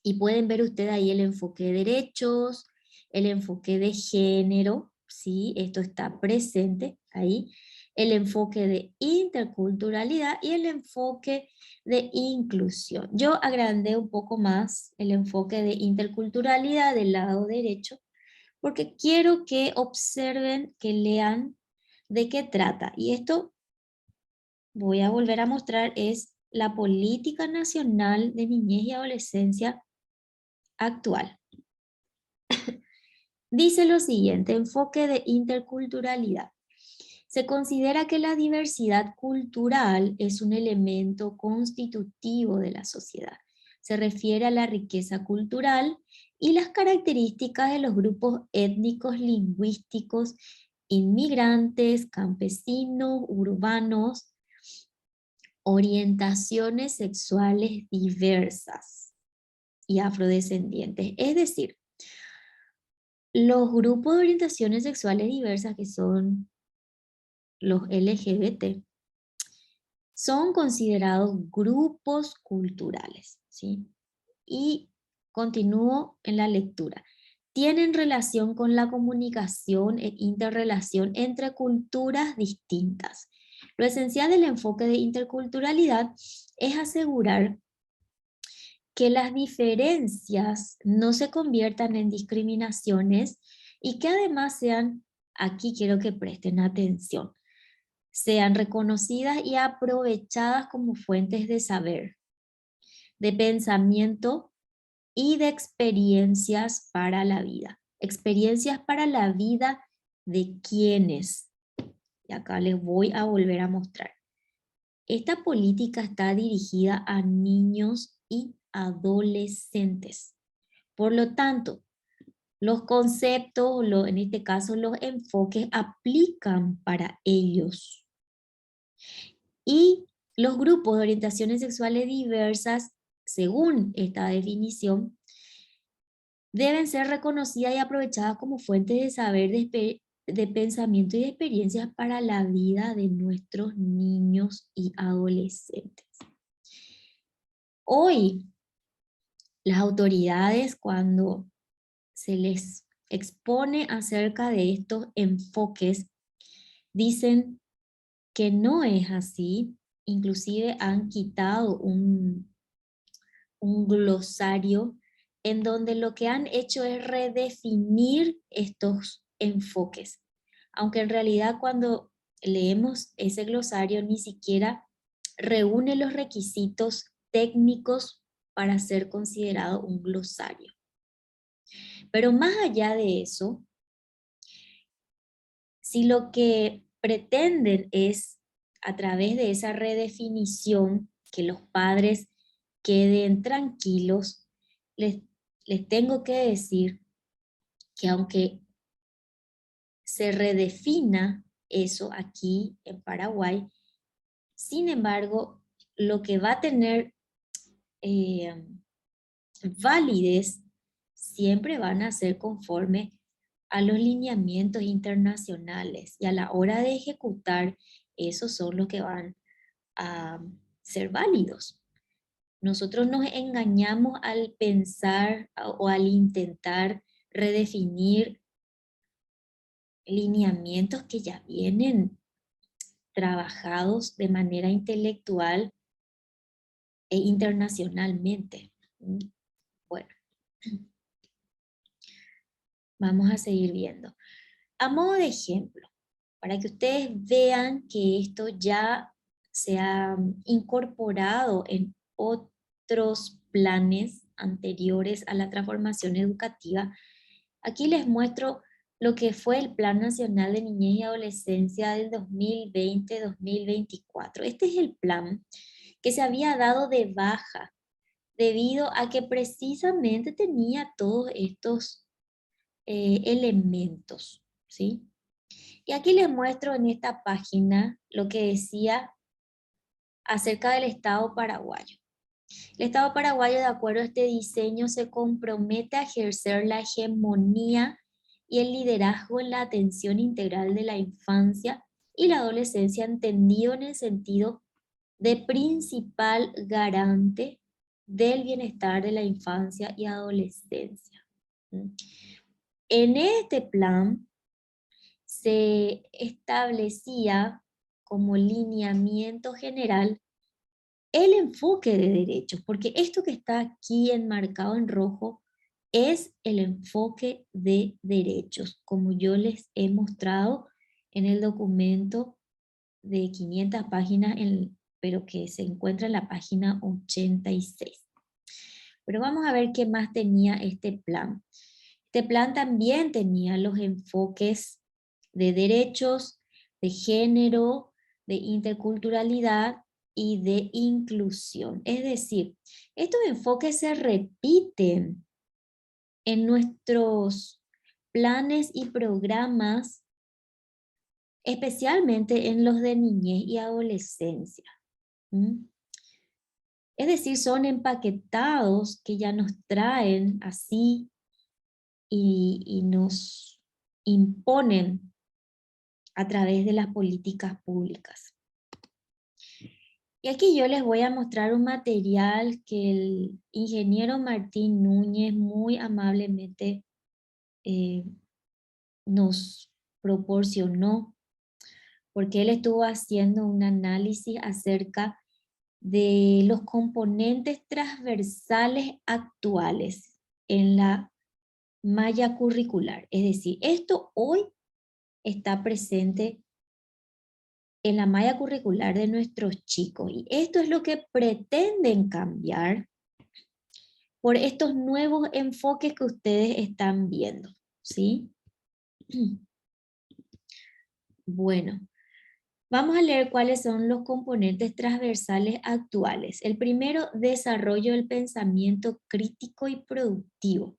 Y pueden ver ustedes ahí el enfoque de derechos, el enfoque de género, ¿sí? Esto está presente ahí. El enfoque de interculturalidad y el enfoque de inclusión. Yo agrandé un poco más el enfoque de interculturalidad del lado derecho, porque quiero que observen, que lean de qué trata. Y esto voy a volver a mostrar es la Política Nacional de Niñez y Adolescencia actual. Dice lo siguiente, enfoque de interculturalidad. Se considera que la diversidad cultural es un elemento constitutivo de la sociedad. Se refiere a la riqueza cultural y las características de los grupos étnicos, lingüísticos, inmigrantes, campesinos, urbanos, orientaciones sexuales diversas y afrodescendientes. Es decir, los grupos de orientaciones sexuales diversas, que son los LGBT, son considerados grupos culturales, ¿sí? Y continúo en la lectura. Tienen relación con la comunicación e interrelación entre culturas distintas. Lo esencial del enfoque de interculturalidad es asegurar que las diferencias no se conviertan en discriminaciones y que además sean, aquí quiero que presten atención, sean reconocidas y aprovechadas como fuentes de saber, de pensamiento y de experiencias para la vida. Experiencias para la vida de quienes. Y acá les voy a volver a mostrar. Esta política está dirigida a niños y adolescentes. Por lo tanto, los conceptos, en este caso los enfoques, aplican para ellos. Y los grupos de orientaciones sexuales diversas, según esta definición, deben ser reconocidas y aprovechadas como fuentes de saber, de pensamiento y de experiencias para la vida de nuestros niños y adolescentes. Hoy, las autoridades, cuando se les expone acerca de estos enfoques, dicen que no es así. Inclusive han quitado un glosario en donde lo que han hecho es redefinir estos enfoques. Aunque en realidad cuando leemos ese glosario ni siquiera reúne los requisitos técnicos para ser considerado un glosario. Pero más allá de eso, si lo que pretenden es, a través de esa redefinición, que los padres queden tranquilos, les, les tengo que decir que aunque se redefina eso aquí en Paraguay, sin embargo, lo que va a tener validez siempre van a ser conforme a los lineamientos internacionales y a la hora de ejecutar, esos son los que van a ser válidos. Nosotros nos engañamos al pensar o al intentar redefinir lineamientos que ya vienen trabajados de manera intelectual e internacionalmente. Bueno, vamos a seguir viendo. A modo de ejemplo, para que ustedes vean que esto ya se ha incorporado en otros planes anteriores a la transformación educativa, aquí les muestro lo que fue el Plan Nacional de Niñez y Adolescencia del 2020-2024. Este es el plan que se había dado de baja debido a que precisamente tenía todos estos elementos, ¿sí? Y aquí les muestro en esta página lo que decía acerca del Estado paraguayo. El Estado paraguayo, de acuerdo a este diseño, se compromete a ejercer la hegemonía y el liderazgo en la atención integral de la infancia y la adolescencia, entendido en el sentido de principal garante del bienestar de la infancia y adolescencia. En este plan se establecía como lineamiento general el enfoque de derechos, porque esto que está aquí enmarcado en rojo es el enfoque de derechos, como yo les he mostrado en el documento de 500 páginas, pero que se encuentra en la página 86. Pero vamos a ver qué más tenía este plan. Este plan también tenía los enfoques de derechos, de género, de interculturalidad y de inclusión. Es decir, estos enfoques se repiten en nuestros planes y programas, especialmente en los de niñez y adolescencia. ¿Mm? Es decir, son empaquetados que ya nos traen así y nos imponen a través de las políticas públicas. Y aquí yo les voy a mostrar un material que el ingeniero Martín Núñez muy amablemente eh, nos proporcionó, porque él estuvo haciendo un análisis acerca de los componentes transversales actuales en la malla curricular. Es decir, esto hoy está presente en la malla curricular de nuestros chicos y esto es lo que pretenden cambiar por estos nuevos enfoques que ustedes están viendo, ¿sí? Bueno, vamos a leer cuáles son los componentes transversales actuales. El primero, desarrollo del pensamiento crítico y productivo.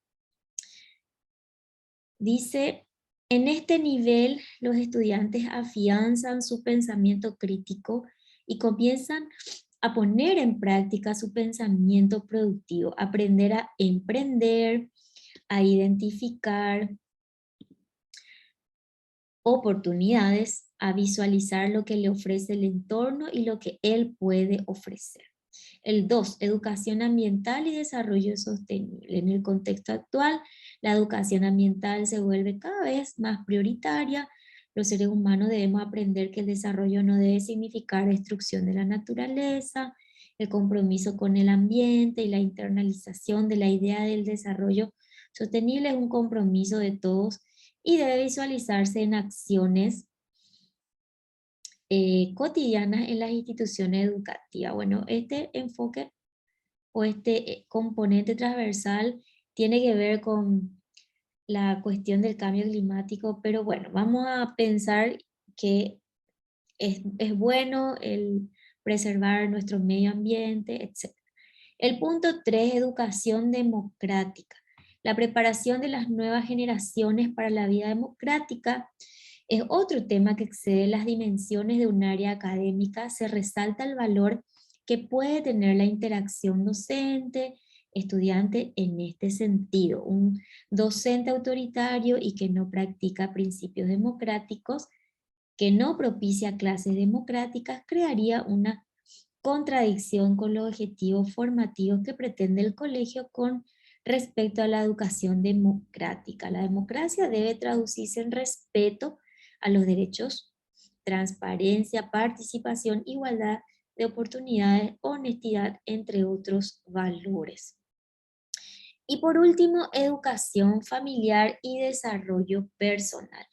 Dice, en este nivel los estudiantes afianzan su pensamiento crítico y comienzan a poner en práctica su pensamiento productivo, aprender a emprender, a identificar oportunidades, a visualizar lo que le ofrece el entorno y lo que él puede ofrecer. El 2, educación ambiental y desarrollo sostenible. En el contexto actual, la educación ambiental se vuelve cada vez más prioritaria. Los seres humanos debemos aprender que el desarrollo no debe significar destrucción de la naturaleza, el compromiso con el ambiente y la internalización de la idea del desarrollo sostenible es un compromiso de todos y debe visualizarse en acciones cotidianas en las instituciones educativas. Bueno, este enfoque o este componente transversal tiene que ver con la cuestión del cambio climático, pero bueno, vamos a pensar que es bueno el preservar nuestro medio ambiente, etc. El punto 3, educación democrática. La preparación de las nuevas generaciones para la vida democrática es otro tema que excede las dimensiones de un área académica. Se resalta el valor que puede tener la interacción docente, estudiante en este sentido. Un docente autoritario y que no practica principios democráticos, que no propicia clases democráticas, crearía una contradicción con los objetivos formativos que pretende el colegio con respecto a la educación democrática. La democracia debe traducirse en respeto a los derechos, transparencia, participación, igualdad de oportunidades, honestidad, entre otros valores. Y por último, educación familiar y desarrollo personal.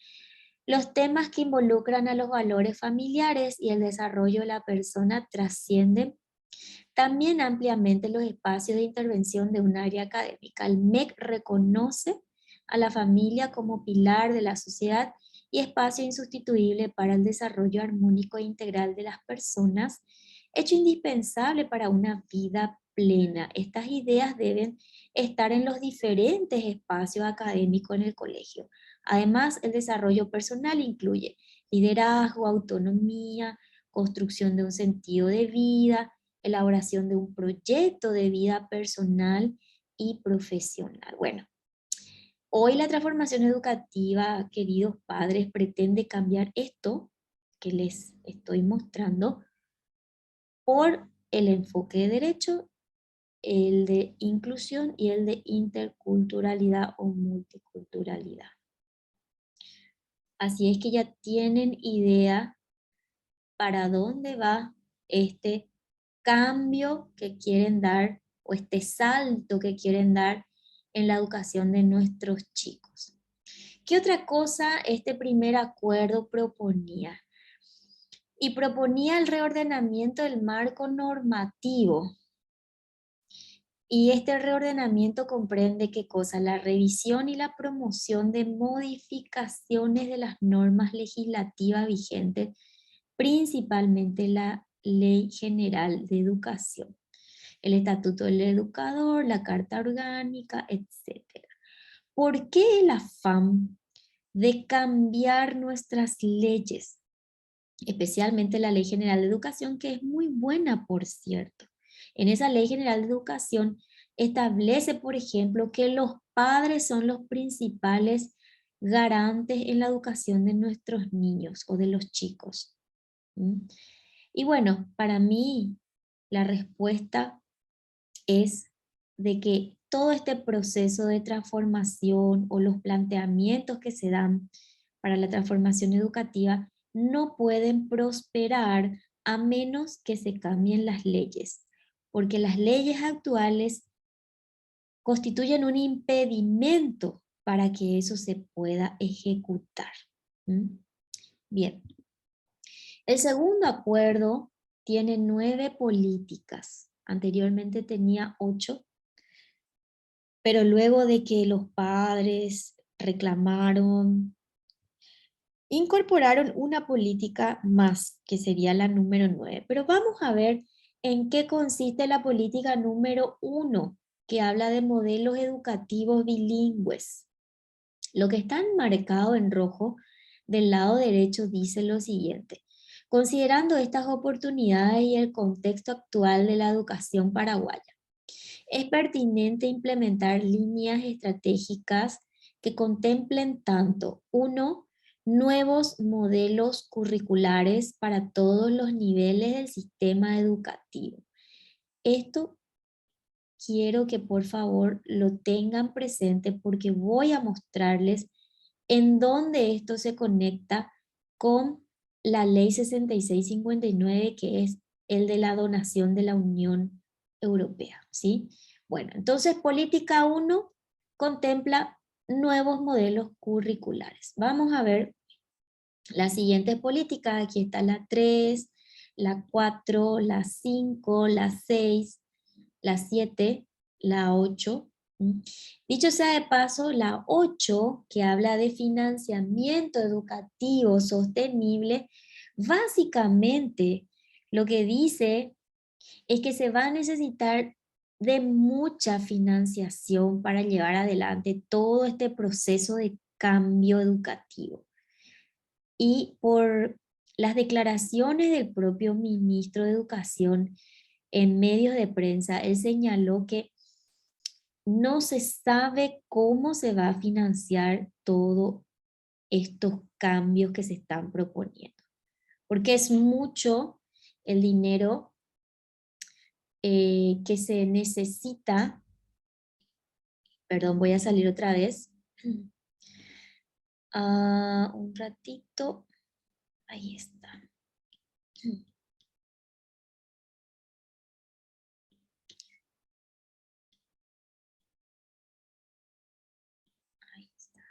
Los temas que involucran a los valores familiares y el desarrollo de la persona trascienden también ampliamente los espacios de intervención de un área académica. El MEC reconoce a la familia como pilar de la sociedad y espacio insustituible para el desarrollo armónico e integral de las personas, hecho indispensable para una vida plena. Estas ideas deben estar en los diferentes espacios académicos en el colegio. Además, el desarrollo personal incluye liderazgo, autonomía, construcción de un sentido de vida, elaboración de un proyecto de vida personal y profesional. Bueno, hoy la transformación educativa, queridos padres, pretende cambiar esto que les estoy mostrando por el enfoque de derecho, el de inclusión y el de interculturalidad o multiculturalidad. Así es que ya tienen idea para dónde va este cambio que quieren dar o este salto que quieren dar en la educación de nuestros chicos. ¿Qué otra cosa este primer acuerdo proponía? Y proponía el reordenamiento del marco normativo. Y este reordenamiento comprende qué cosa: la revisión y la promoción de modificaciones de las normas legislativas vigentes, principalmente la Ley General de Educación, el Estatuto del Educador, la Carta Orgánica, etc. ¿Por qué el afán de cambiar nuestras leyes? Especialmente la Ley General de Educación, que es muy buena, por cierto. En esa Ley General de Educación establece, por ejemplo, que los padres son los principales garantes en la educación de nuestros niños o de los chicos. ¿Mm? Y bueno, para mí la respuesta es de que todo este proceso de transformación o los planteamientos que se dan para la transformación educativa no pueden prosperar a menos que se cambien las leyes, porque las leyes actuales constituyen un impedimento para que eso se pueda ejecutar. ¿Mm? Bien, el segundo acuerdo tiene 9 políticas. Anteriormente tenía 8, pero luego de que los padres reclamaron, incorporaron una política más, que sería la número 9. Pero vamos a ver en qué consiste la política número 1, que habla de modelos educativos bilingües. Lo que está enmarcado en rojo del lado derecho dice lo siguiente: considerando estas oportunidades y el contexto actual de la educación paraguaya, es pertinente implementar líneas estratégicas que contemplen tanto, uno, nuevos modelos curriculares para todos los niveles del sistema educativo. Esto quiero que por favor lo tengan presente porque voy a mostrarles en dónde esto se conecta con la ley 6659, que es el de la donación de la Unión Europea, ¿sí? Bueno, entonces política 1 contempla nuevos modelos curriculares. Vamos a ver las siguientes políticas. Aquí está la 3, la 4, la 5, la 6, la 7, la 8. Dicho sea de paso, la 8, que habla de financiamiento educativo sostenible, básicamente lo que dice es que se va a necesitar de mucha financiación para llevar adelante todo este proceso de cambio educativo. Y por las declaraciones del propio ministro de Educación en medios de prensa, él señaló que no se sabe cómo se va a financiar todos estos cambios que se están proponiendo, porque es mucho el dinero que se necesita. Perdón, voy a salir otra vez. Un ratito. Ahí está. Ahí está.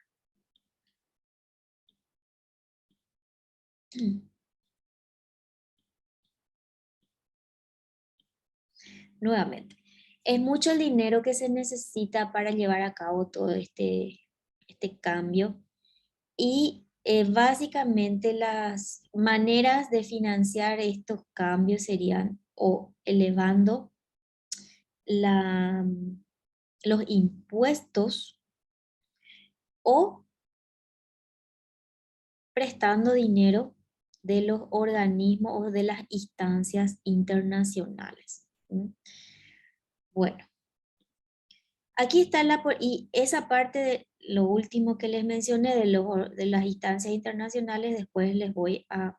Nuevamente, es mucho el dinero que se necesita para llevar a cabo todo este cambio y básicamente las maneras de financiar estos cambios serían o elevando la, los impuestos o prestando dinero de los organismos o de las instancias internacionales. ¿Mm? Bueno, aquí está y esa parte de lo último que les mencioné de las instancias internacionales, después les voy a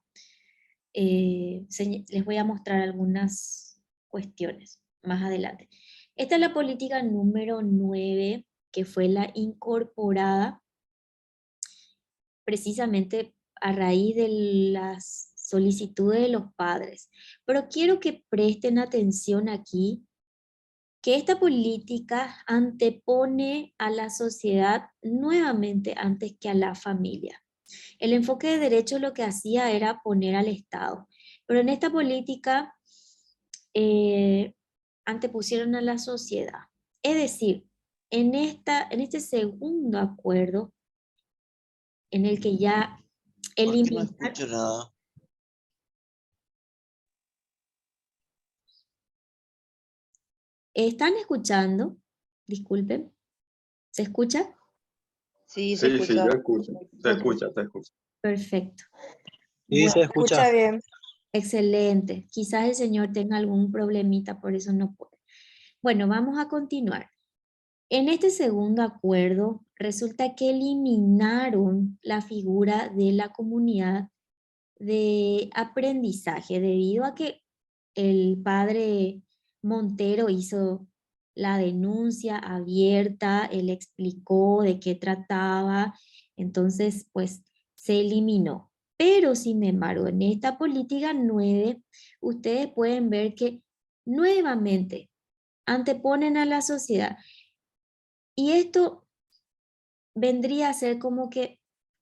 mostrar algunas cuestiones más adelante. Esta es la política número 9, que fue la incorporada precisamente a raíz de las solicitudes de los padres. Pero quiero que presten atención aquí, que esta política antepone a la sociedad nuevamente antes que a la familia. El enfoque de derecho lo que hacía era poner al Estado, pero en esta política eh, antepusieron a la sociedad. Es decir, en este segundo acuerdo, en el que ya ¿Por qué no eliminar. escucho nada? ¿Están escuchando? Disculpen. ¿Se escucha? Sí, se Sí, escucha. yo escucho. Se Ok, escucha, se escucha. perfecto. Sí, Bueno, se Escucha escucha. bien. excelente. Quizás el señor tenga algún problemita, por eso no puede. Bueno, vamos a continuar. En este segundo acuerdo, resulta que eliminaron la figura de la comunidad de aprendizaje debido a que el padre Montero hizo la denuncia abierta, él explicó de qué trataba, entonces pues se eliminó. Pero sin embargo, en esta política 9, ustedes pueden ver que nuevamente anteponen a la sociedad. Y esto vendría a ser como que,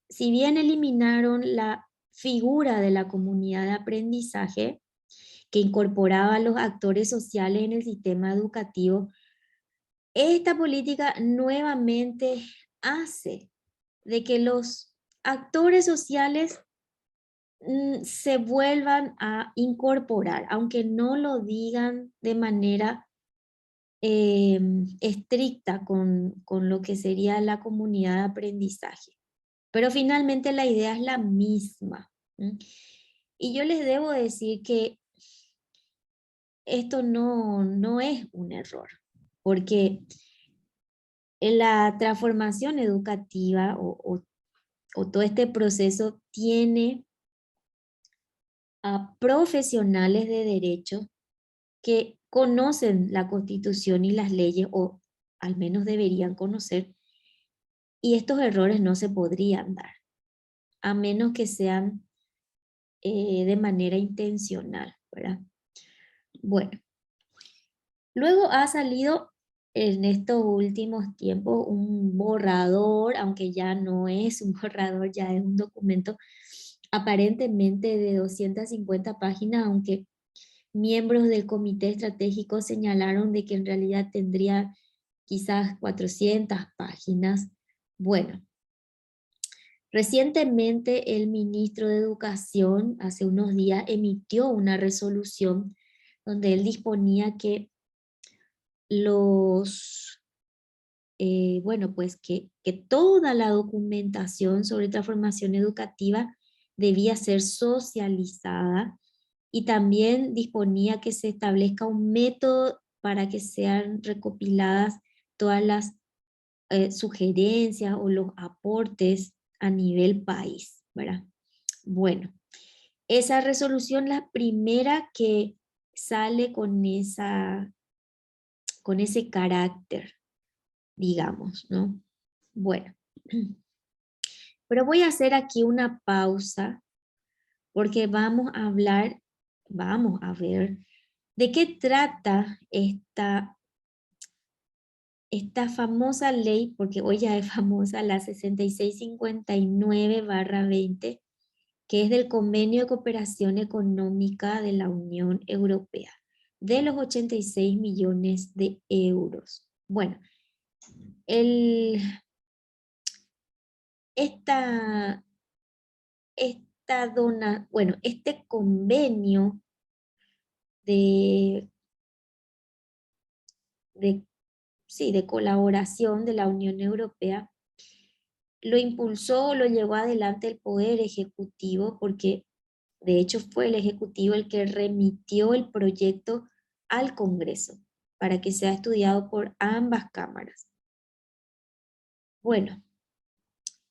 si bien eliminaron la figura de la comunidad de aprendizaje, que incorporaba a los actores sociales en el sistema educativo, esta política nuevamente hace de que los actores sociales se vuelvan a incorporar, aunque no lo digan de manera estricta con lo que sería la comunidad de aprendizaje. Pero finalmente la idea es la misma. ¿M? Y yo les debo decir que esto no es un error, porque en la transformación educativa o todo este proceso tiene a profesionales de derecho que conocen la Constitución y las leyes, o al menos deberían conocer, y estos errores no se podrían dar, a menos que sean de manera intencional, ¿verdad? Bueno, luego ha salido en estos últimos tiempos un borrador, aunque ya no es un borrador, ya es un documento aparentemente de 250 páginas, aunque miembros del comité estratégico señalaron de que en realidad tendría quizás 400 páginas. Bueno, recientemente el ministro de Educación hace unos días emitió una resolución donde él disponía que bueno, pues que toda la documentación sobre transformación educativa debía ser socializada, y también disponía que se establezca un método para que sean recopiladas todas las sugerencias o los aportes a nivel país, ¿verdad? Bueno, esa resolución, la primera que sale con ese carácter, digamos, ¿no? Bueno, pero voy a hacer aquí una pausa porque vamos a ver de qué trata esta famosa ley, porque hoy ya es famosa, la 6659/20, que es del Convenio de Cooperación Económica de la Unión Europea, de los 86 millones de euros. Bueno, el, esta, bueno, este convenio de, de, sí, de colaboración de la Unión Europea lo impulsó, lo llevó adelante el Poder Ejecutivo, porque de hecho fue el Ejecutivo el que remitió el proyecto al Congreso para que sea estudiado por ambas cámaras. Bueno,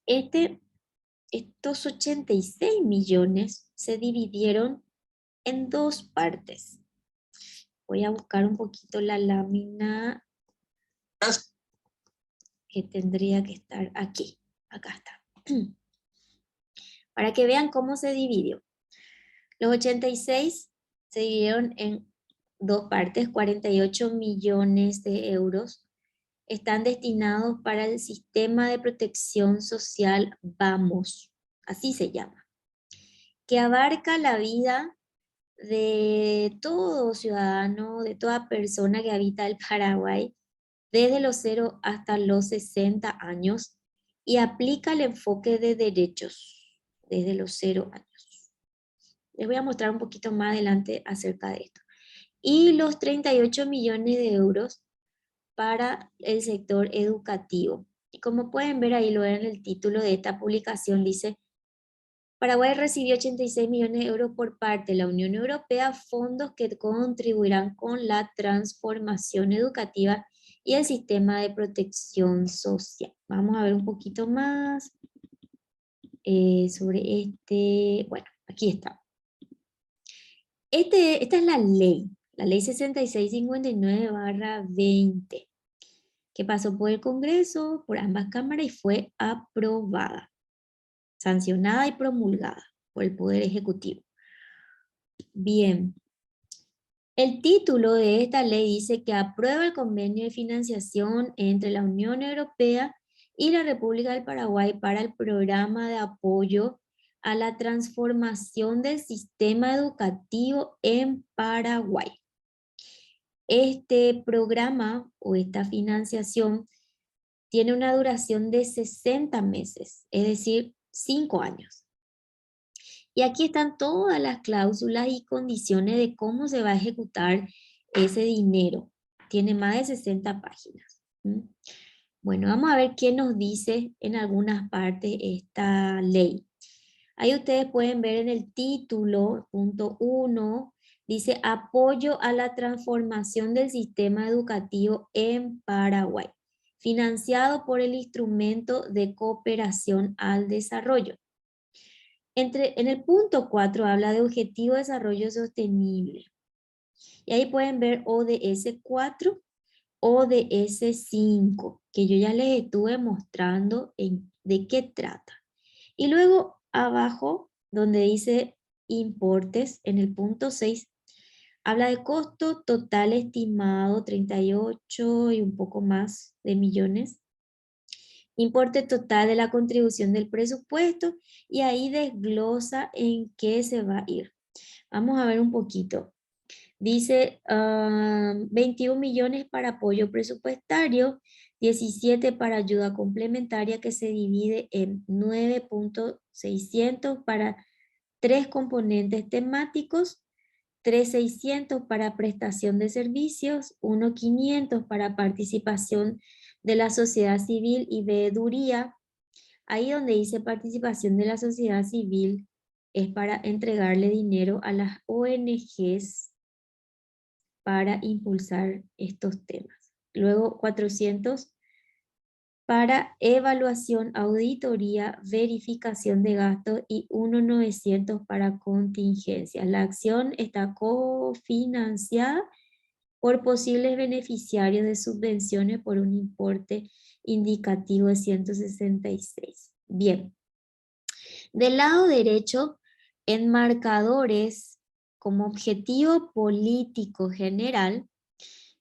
estos 86 millones se dividieron en dos partes. Voy a buscar un poquito la lámina que tendría que estar aquí. Acá está. Para que vean cómo se dividió. Los 86 se dividieron en dos partes, 48 millones de euros están destinados para el sistema de protección social Vamos, así se llama, que abarca la vida de todo ciudadano, de toda persona que habita el Paraguay, desde los 0 hasta los 60 años, y aplica el enfoque de derechos desde los 0 años. Les voy a mostrar un poquito más adelante acerca de esto. Y los 38 millones de euros para el sector educativo. Y como pueden ver ahí, lo ven en el título de esta publicación, dice: Paraguay recibió 86 millones de euros por parte de la Unión Europea, fondos que contribuirán con la transformación educativa y el sistema de protección social. Vamos a ver un poquito más sobre este. Bueno, aquí está. Esta es la ley 6659/20, que pasó por el Congreso, por ambas cámaras y fue aprobada, sancionada y promulgada por el Poder Ejecutivo. Bien, el título de esta ley dice que aprueba el convenio de financiación entre la Unión Europea y la República del Paraguay para el programa de apoyo a la transformación del sistema educativo en Paraguay. Este programa o esta financiación tiene una duración de 60 meses, es decir, 5 años. Y aquí están todas las cláusulas y condiciones de cómo se va a ejecutar ese dinero. Tiene más de 60 páginas. Bueno, vamos a ver qué nos dice en algunas partes esta ley. Ahí ustedes pueden ver en el título, punto 1, dice apoyo a la transformación del sistema educativo en Paraguay, financiado por el Instrumento de Cooperación al Desarrollo. En el punto 4 habla de Objetivo de Desarrollo Sostenible. Y ahí pueden ver ODS 4, ODS 5, que yo ya les estuve mostrando de qué trata. Y luego abajo, donde dice importes, en el punto 6, habla de costo total estimado 38 y un poco más de millones. Importe total de la contribución del presupuesto, y ahí desglosa en qué se va a ir. Vamos a ver un poquito. Dice 21 millones para apoyo presupuestario, 17 para ayuda complementaria, que se divide en 9.600 para 3 componentes temáticos, 3.600 para prestación de servicios, 1.500 para participación de la sociedad civil y veeduría. Ahí donde dice participación de la sociedad civil es para entregarle dinero a las ONGs para impulsar estos temas. Luego 400 para evaluación, auditoría, verificación de gastos, y 1.900 para contingencias. La acción está cofinanciada por posibles beneficiarios de subvenciones por un importe indicativo de 166. Bien. Del lado derecho, en marcadores como objetivo político general,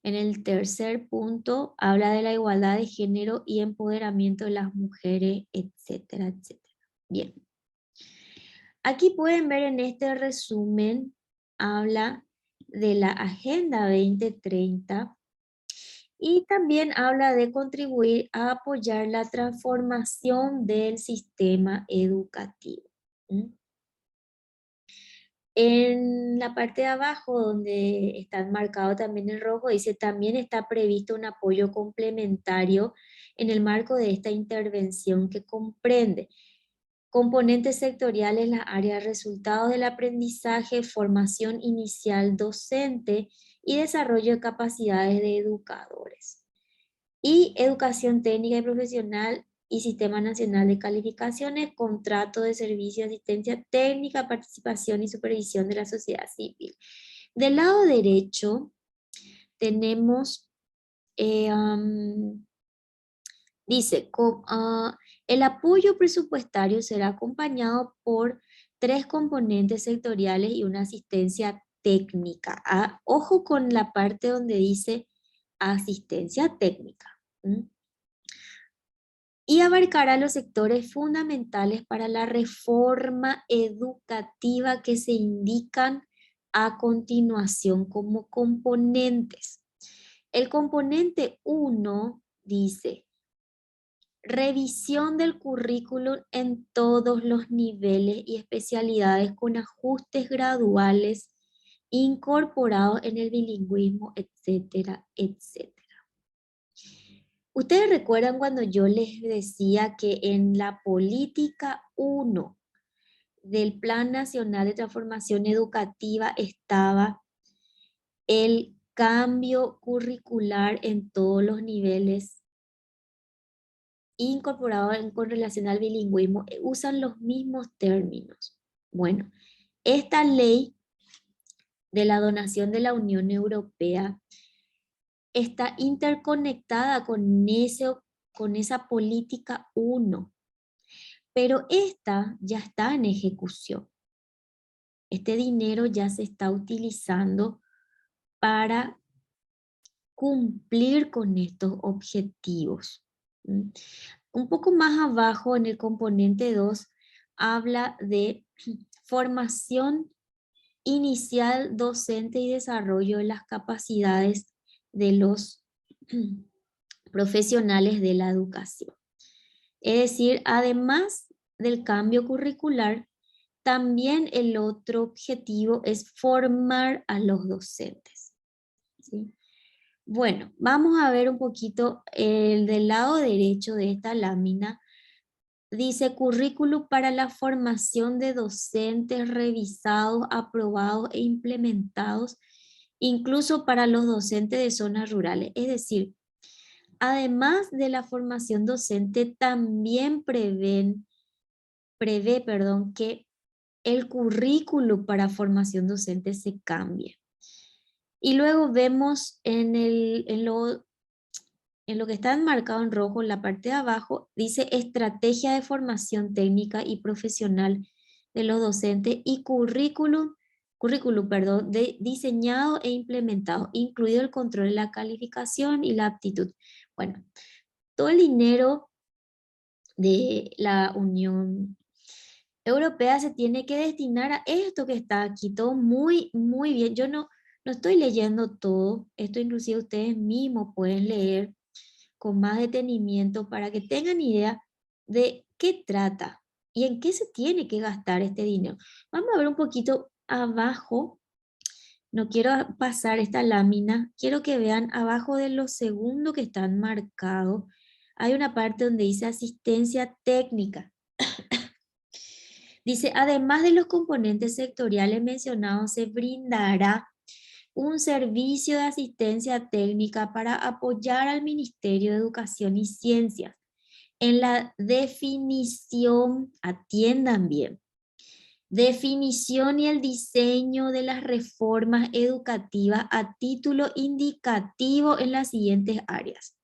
en el tercer punto habla de la igualdad de género y empoderamiento de las mujeres, etcétera, etcétera. Bien. Aquí pueden ver en este resumen, habla de la Agenda 2030 y también habla de contribuir a apoyar la transformación del sistema educativo. En la parte de abajo, donde está marcado también en rojo, dice también está previsto un apoyo complementario en el marco de esta intervención, que comprende componentes sectoriales, las áreas de resultados del aprendizaje, formación inicial docente y desarrollo de capacidades de educadores. Y educación técnica y profesional y Sistema Nacional de Calificaciones, contrato de servicio, asistencia técnica, participación y supervisión de la sociedad civil. Del lado derecho tenemos, dice, el apoyo presupuestario será acompañado por 3 componentes sectoriales y una asistencia técnica. Ojo con la parte donde dice asistencia técnica. Y abarcará los sectores fundamentales para la reforma educativa que se indican a continuación como componentes. El componente 1 dice, revisión del currículum en todos los niveles y especialidades con ajustes graduales incorporados en el bilingüismo, etcétera, etcétera. ¿Ustedes recuerdan cuando yo les decía que en la política 1 del Plan Nacional de Transformación Educativa estaba el cambio curricular en todos los niveles incorporado con relación al bilingüismo? Usan los mismos términos. Bueno, esta ley de la donación de la Unión Europea está interconectada con esa política 1, pero esta ya está en ejecución. Este dinero ya se está utilizando para cumplir con estos objetivos. Un poco más abajo en el componente 2 habla de formación inicial docente y desarrollo de las capacidades de los profesionales de la educación. Es decir, además del cambio curricular, también el otro objetivo es formar a los docentes, ¿sí? Bueno, vamos a ver un poquito el del lado derecho de esta lámina. Dice currículum para la formación de docentes revisados, aprobados e implementados, incluso para los docentes de zonas rurales. Es decir, además de la formación docente, también prevé, que el currículo para formación docente se cambie. Y luego vemos en lo que está enmarcado en rojo, en la parte de abajo, dice estrategia de formación técnica y profesional de los docentes y currículum, diseñado e implementado, incluido el control de la calificación y la aptitud. Bueno, todo el dinero de la Unión Europea se tiene que destinar a esto que está aquí, todo muy, muy bien. Yo no estoy leyendo todo, esto inclusive ustedes mismos pueden leer con más detenimiento para que tengan idea de qué trata y en qué se tiene que gastar este dinero. Vamos a ver un poquito abajo, no quiero pasar esta lámina, quiero que vean abajo de los segundos que están marcados, hay una parte donde dice asistencia técnica. Dice, además de los componentes sectoriales mencionados, se brindará un servicio de asistencia técnica para apoyar al Ministerio de Educación y Ciencias en la definición, atiendan bien, definición y el diseño de las reformas educativas a título indicativo en las siguientes áreas.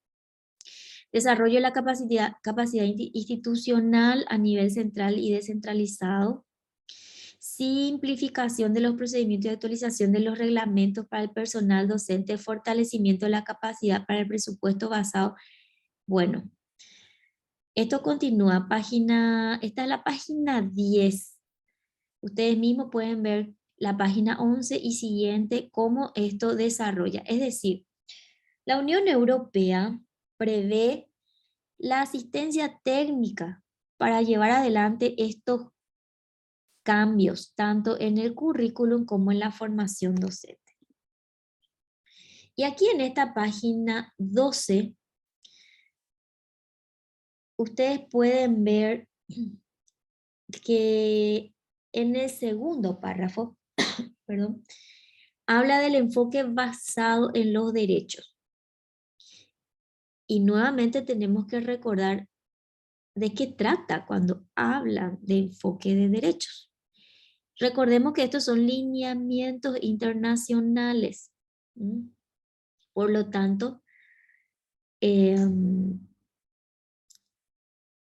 Desarrollo de la capacidad institucional a nivel central y descentralizado. Simplificación de los procedimientos de actualización de los reglamentos para el personal docente, fortalecimiento de la capacidad para el presupuesto basado. Bueno, esto continúa, esta es la página 10. Ustedes mismos pueden ver la página 11 y siguiente cómo esto desarrolla. Es decir, la Unión Europea prevé la asistencia técnica para llevar adelante estos cambios, tanto en el currículum como en la formación docente. Y aquí en esta página 12, ustedes pueden ver que en el segundo párrafo, perdón, habla del enfoque basado en los derechos. Y nuevamente tenemos que recordar de qué trata cuando hablan de enfoque de derechos. Recordemos que estos son lineamientos internacionales. ¿Mm? Por lo tanto,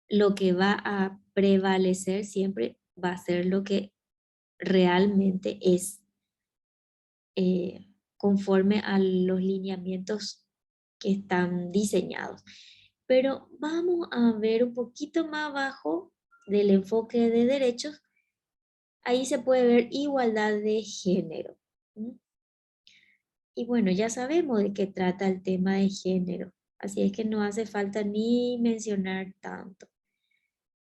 lo que va a prevalecer siempre va a ser lo que realmente es conforme a los lineamientos que están diseñados. Pero vamos a ver un poquito más abajo del enfoque de derechos. Ahí se puede ver igualdad de género. ¿Mm? Y bueno, ya sabemos de qué trata el tema de género, así es que no hace falta ni mencionar tanto.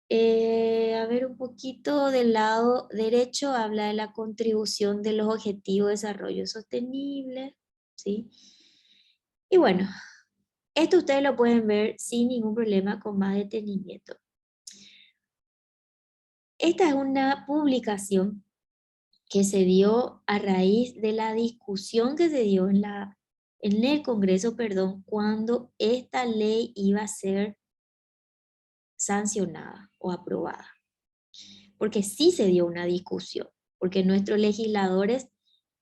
A ver, un poquito del lado derecho habla de la contribución de los objetivos de desarrollo sostenible, ¿sí? Y bueno, esto ustedes lo pueden ver sin ningún problema con más detenimiento. Esta es una publicación que se dio a raíz de la discusión que se dio en el Congreso, perdón, cuando esta ley iba a ser sancionada o aprobada. Porque sí se dio una discusión, porque nuestros legisladores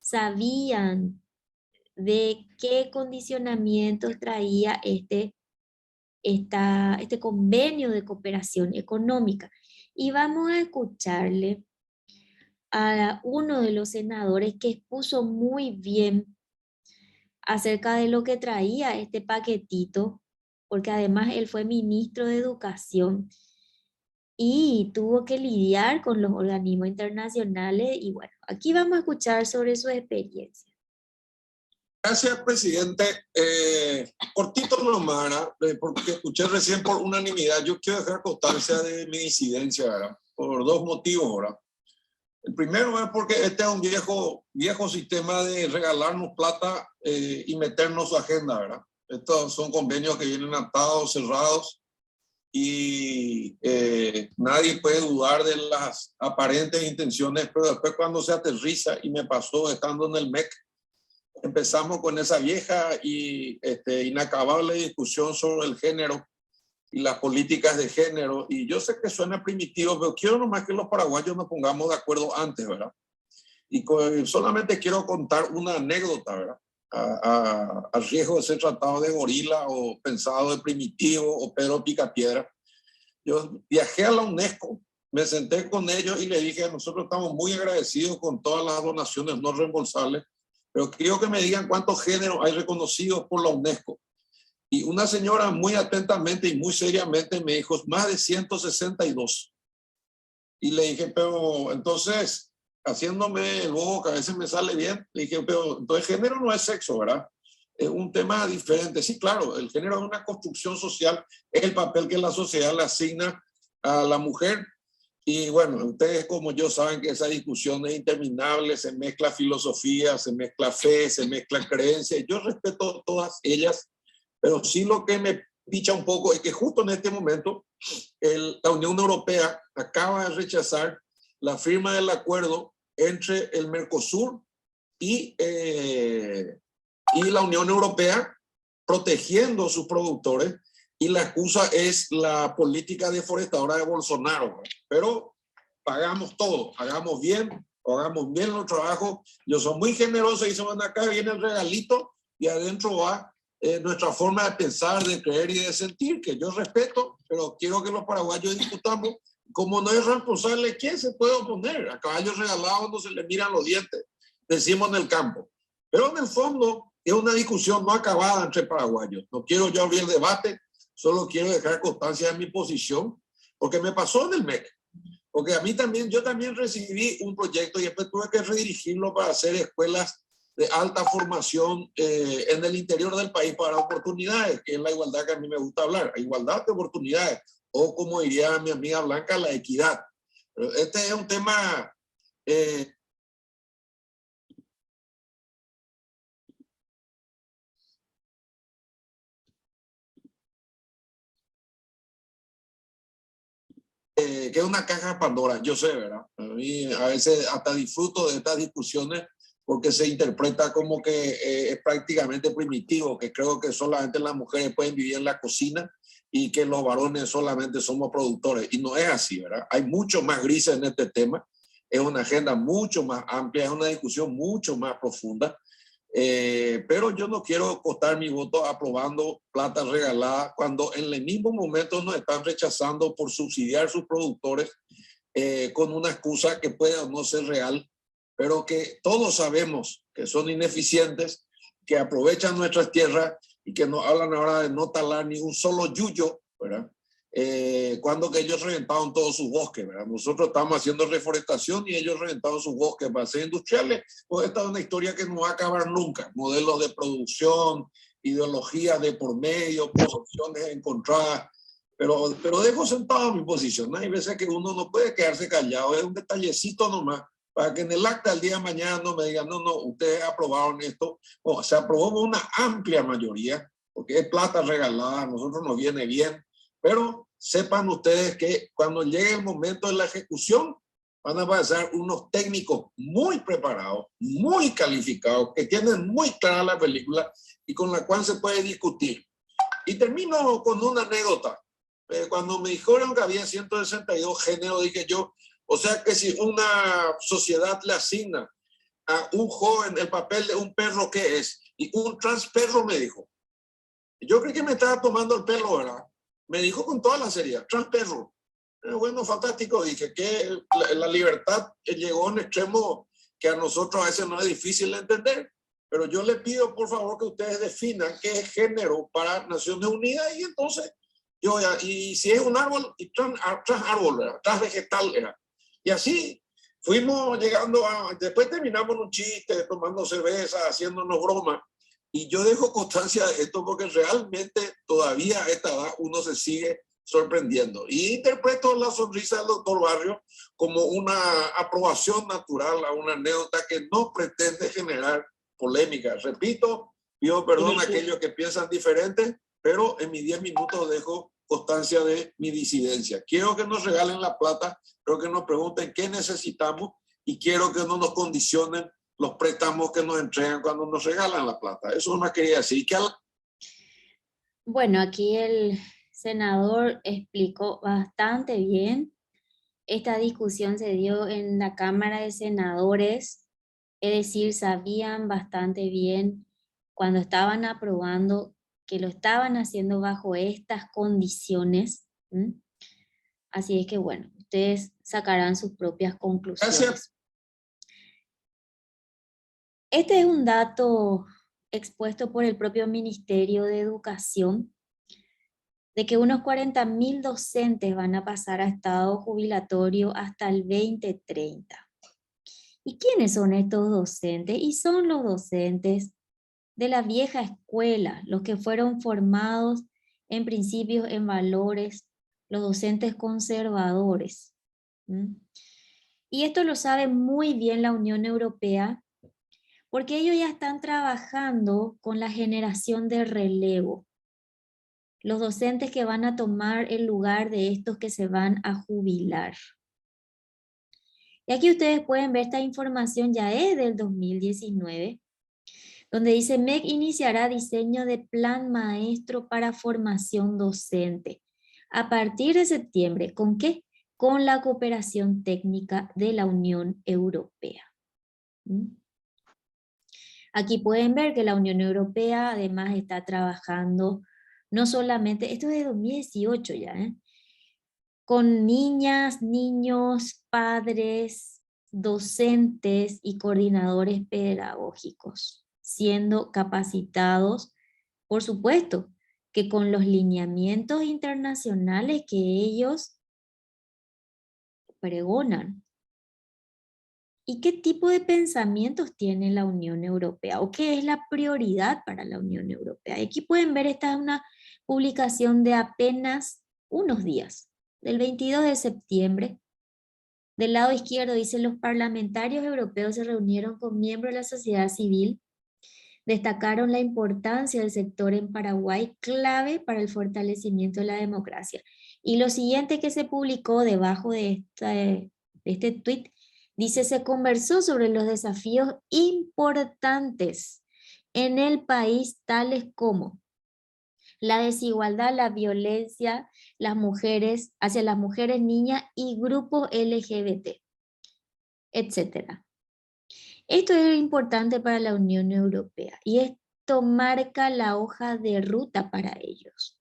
sabían de qué condicionamientos traía este convenio de cooperación económica. Y vamos a escucharle a uno de los senadores que expuso muy bien acerca de lo que traía este paquetito, porque además él fue ministro de Educación y tuvo que lidiar con los organismos internacionales. Y bueno, aquí vamos a escuchar sobre su experiencia. Gracias, presidente. Cortito nomás, porque escuché recién por unanimidad. Yo quiero dejar constancia de mi disidencia, ¿verdad? Por dos motivos, ¿verdad? El primero es porque este es un viejo sistema de regalarnos plata y meternos su agenda, ¿verdad? Estos son convenios que vienen atados, cerrados, y nadie puede dudar de las aparentes intenciones, pero después cuando se aterriza, y me pasó estando en el MEC, empezamos con esa vieja y inacabable discusión sobre el género y las políticas de género. Y yo sé que suena primitivo, pero quiero nomás que los paraguayos nos pongamos de acuerdo antes, ¿verdad? Y solamente quiero contar una anécdota, ¿verdad? A riesgo de ser tratado de gorila o pensado de primitivo o Pedro Picapiedra. Yo viajé a la UNESCO, me senté con ellos y le dije: nosotros estamos muy agradecidos con todas las donaciones no reembolsables, pero quiero que me digan cuántos géneros hay reconocidos por la UNESCO. Y una señora muy atentamente y muy seriamente me dijo: más de 162. Y le dije: pero entonces, haciéndome el bobo que a veces me sale bien, le dije: pero entonces género no es sexo, ¿verdad? Es un tema diferente. Sí, claro, el género es una construcción social, es el papel que la sociedad le asigna a la mujer. Y bueno, ustedes como yo saben que esa discusión es interminable, se mezcla filosofía, se mezcla fe, se mezcla creencia. Yo respeto todas ellas, pero sí lo que me picha un poco es que justo en este momento la Unión Europea acaba de rechazar la firma del acuerdo entre el Mercosur y la Unión Europea, protegiendo a sus productores, y la excusa es la política deforestadora de Bolsonaro. Pero pagamos todo, hagamos bien los trabajos. Yo soy muy generoso y se van acá, viene el regalito y adentro va nuestra forma de pensar, de creer y de sentir, que yo respeto, pero quiero que los paraguayos discutamos. Como no es responsable, ¿quién se puede oponer? A caballos regalados no se le miran los dientes, decimos en el campo. Pero en el fondo es una discusión no acabada entre paraguayos. No quiero yo abrir el debate, solo quiero dejar constancia de mi posición, porque me pasó en el MEC. Porque a mí también, yo también recibí un proyecto y después tuve que redirigirlo para hacer escuelas de alta formación en el interior del país para oportunidades, que es la igualdad que a mí me gusta hablar, igualdad de oportunidades, o como diría mi amiga Blanca, la equidad. Pero este es un tema que es una caja de Pandora, yo sé, ¿verdad? A mí a veces hasta disfruto de estas discusiones porque se interpreta como que es prácticamente primitivo, que creo que solamente las mujeres pueden vivir en la cocina y que los varones solamente somos productores. Y no es así, ¿verdad? Hay mucho más grises en este tema. Es una agenda mucho más amplia, es una discusión mucho más profunda. Pero yo no quiero costar mi voto aprobando plata regalada cuando en el mismo momento nos están rechazando por subsidiar sus productores con una excusa que puede o no ser real, pero que todos sabemos que son ineficientes, que aprovechan nuestras tierras y que nos hablan ahora de no talar ni un solo yuyo, ¿verdad? Cuando que ellos reventaron todos sus bosques, ¿verdad? Nosotros estamos haciendo reforestación y ellos reventaron sus bosques para ser industriales. Pues esta es una historia que no va a acabar nunca. Modelos de producción, ideologías de por medio, posiciones encontradas. Pero dejo sentado mi posición. Hay veces que uno no puede quedarse callado. Es un detallecito nomás para que en el acta del día de mañana no me digan, no, ustedes aprobaron esto. O se aprobó con una amplia mayoría, porque es plata regalada, a nosotros nos viene bien. Pero sepan ustedes que cuando llegue el momento de la ejecución, van a pasar unos técnicos muy preparados, muy calificados, que tienen muy clara la película y con la cual se puede discutir. Y termino con una anécdota. Cuando me dijeron que había 162 géneros, dije yo, o sea que si una sociedad le asigna a un joven el papel de un perro, ¿qué es? Y un transperro me dijo. Yo creí que me estaba tomando el pelo, ¿verdad? Me dijo con toda la seriedad, transperro. Bueno, fantástico. Dije que la libertad llegó a un extremo que a nosotros a veces no es difícil de entender. Pero yo le pido, por favor, que ustedes definan qué es género para Naciones Unidas y entonces, y si es un árbol, y trans árbol, trans vegetal, era. Y así fuimos llegando a, después terminamos un chiste, tomando cerveza, haciéndonos bromas. Y yo dejo constancia de esto porque realmente todavía a esta edad uno se sigue sorprendiendo. Y interpreto la sonrisa del doctor Barrio como una aprobación natural a una anécdota que no pretende generar polémica. Repito, pido perdón a aquellos que piensan diferente, pero en mis 10 minutos dejo constancia de mi disidencia. Quiero que nos regalen la plata, quiero que nos pregunten qué necesitamos y quiero que no nos condicionen los préstamos que nos entregan cuando nos regalan la plata. Eso no quería decir. Bueno, aquí el senador explicó bastante bien. Esta discusión se dio en la Cámara de Senadores, es decir, sabían bastante bien cuando estaban aprobando que lo estaban haciendo bajo estas condiciones. ¿Mm? Así es que bueno, ustedes sacarán sus propias conclusiones. Gracias. Este es un dato expuesto por el propio Ministerio de Educación, de que unos 40.000 docentes van a pasar a estado jubilatorio hasta el 2030. ¿Y quiénes son estos docentes? Y son los docentes de la vieja escuela, los que fueron formados en principios, en valores, los docentes conservadores. ¿Mm? Y esto lo sabe muy bien la Unión Europea, porque ellos ya están trabajando con la generación de relevo. Los docentes que van a tomar el lugar de estos que se van a jubilar. Y aquí ustedes pueden ver esta información, ya es del 2019, donde dice MEC iniciará diseño de plan maestro para formación docente a partir de septiembre. ¿Con qué? Con la cooperación técnica de la Unión Europea. ¿Mm? Aquí pueden ver que la Unión Europea además está trabajando no solamente, esto es de 2018 ya, con niñas, niños, padres, docentes y coordinadores pedagógicos, siendo capacitados, por supuesto, que con los lineamientos internacionales que ellos pregonan. ¿Y qué tipo de pensamientos tiene la Unión Europea? ¿O qué es la prioridad para la Unión Europea? Aquí pueden ver, esta es una publicación de apenas unos días, del 22 de septiembre. Del lado izquierdo dice, los parlamentarios europeos se reunieron con miembros de la sociedad civil, destacaron la importancia del sector en Paraguay, clave para el fortalecimiento de la democracia. Y lo siguiente que se publicó debajo de este tuit Dice, se conversó sobre los desafíos importantes en el país, tales como la desigualdad, la violencia, hacia las mujeres, niñas y grupos LGBT, etc. Esto es importante para la Unión Europea y esto marca la hoja de ruta para ellos.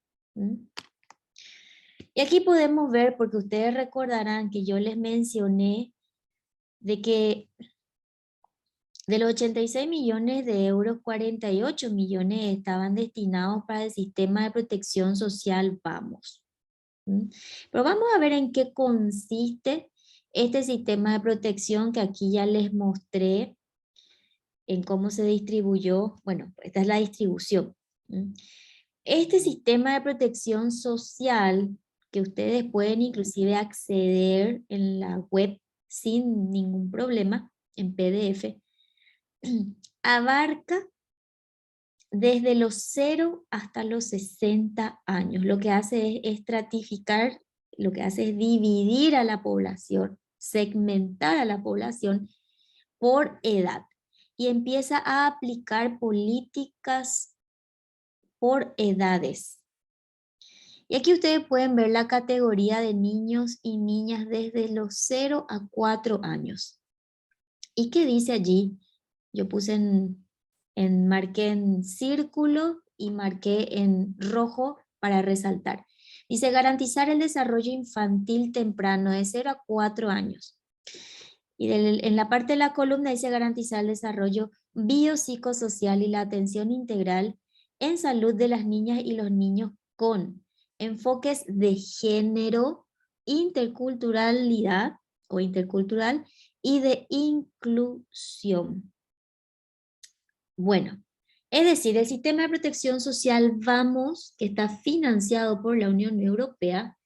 Y aquí podemos ver, porque ustedes recordarán que yo les mencioné de que de los 86 millones de euros, 48 millones estaban destinados para el sistema de protección social Vamos. Pero vamos a ver en qué consiste este sistema de protección que aquí ya les mostré, en cómo se distribuyó. Bueno, esta es la distribución. Este sistema de protección social, que ustedes pueden inclusive acceder en la web sin ningún problema, en PDF, abarca desde los 0 hasta los 60 años. Lo que hace es estratificar, lo que hace es dividir a la población, segmentar a la población por edad y empieza a aplicar políticas por edades. Y aquí ustedes pueden ver la categoría de niños y niñas desde los 0 a 4 años. ¿Y qué dice allí? Yo puse marqué en círculo y marqué en rojo para resaltar. Dice garantizar el desarrollo infantil temprano de 0 a 4 años. Y en la parte de la columna dice garantizar el desarrollo biopsicosocial y la atención integral en salud de las niñas y los niños con enfoques de género, interculturalidad o intercultural y de inclusión. Bueno, es decir, el sistema de protección social Vamos, que está financiado por la Unión Europea,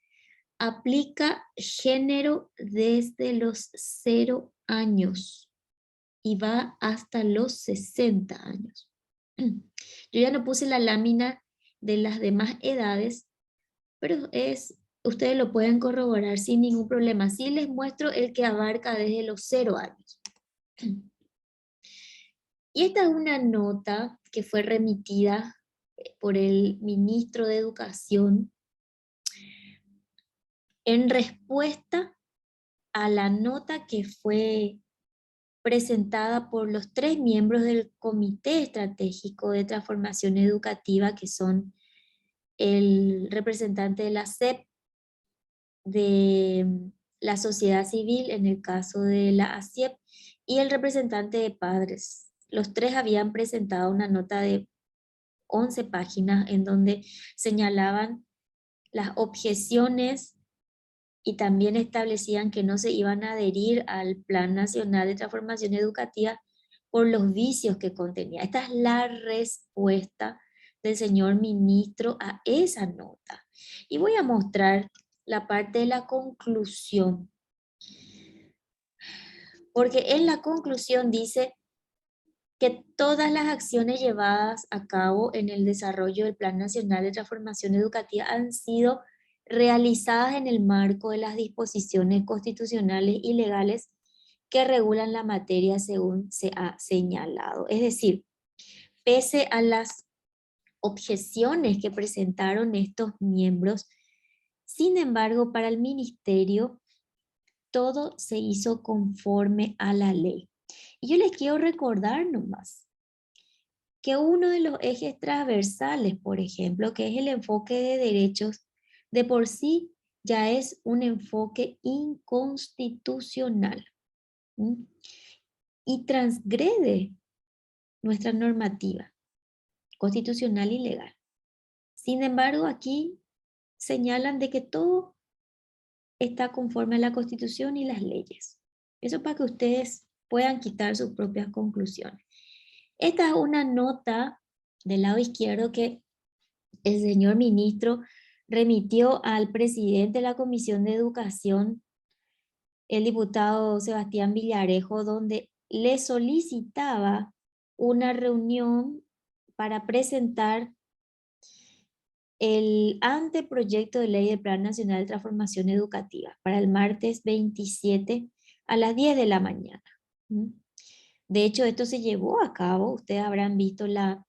aplica género desde los 0 años y va hasta los 60 años. Yo ya no puse la lámina de las demás edades, pero ustedes lo pueden corroborar sin ningún problema. Sí les muestro el que abarca desde los 0 años. Y esta es una nota que fue remitida por el ministro de Educación en respuesta a la nota que fue presentada por los 3 miembros del Comité Estratégico de Transformación Educativa, que son el representante de la SEP, de la sociedad civil, en el caso de la ASIEP, y el representante de padres. Los 3 habían presentado una nota de 11 páginas en donde señalaban las objeciones y también establecían que no se iban a adherir al Plan Nacional de Transformación Educativa por los vicios que contenía. Esta es la respuesta del señor ministro a esa nota. Y voy a mostrar la parte de la conclusión. Porque en la conclusión dice que todas las acciones llevadas a cabo en el desarrollo del Plan Nacional de Transformación Educativa han sido realizadas en el marco de las disposiciones constitucionales y legales que regulan la materia según se ha señalado. Es decir, pese a las objeciones que presentaron estos miembros, sin embargo, para el ministerio todo se hizo conforme a la ley. Y yo les quiero recordar nomás que uno de los ejes transversales, por ejemplo, que es el enfoque de derechos, de por sí ya es un enfoque inconstitucional y transgrede nuestra normativa constitucional y legal. Sin embargo, aquí señalan de que todo está conforme a la Constitución y las leyes. Eso para que ustedes puedan quitar sus propias conclusiones. Esta es una nota del lado izquierdo que el señor ministro remitió al presidente de la Comisión de Educación, el diputado Sebastián Villarejo, donde le solicitaba una reunión para presentar el anteproyecto de ley del Plan Nacional de Transformación Educativa para el martes 27 a las 10 de la mañana. ¿Mm? De hecho, esto se llevó a cabo, ustedes habrán visto la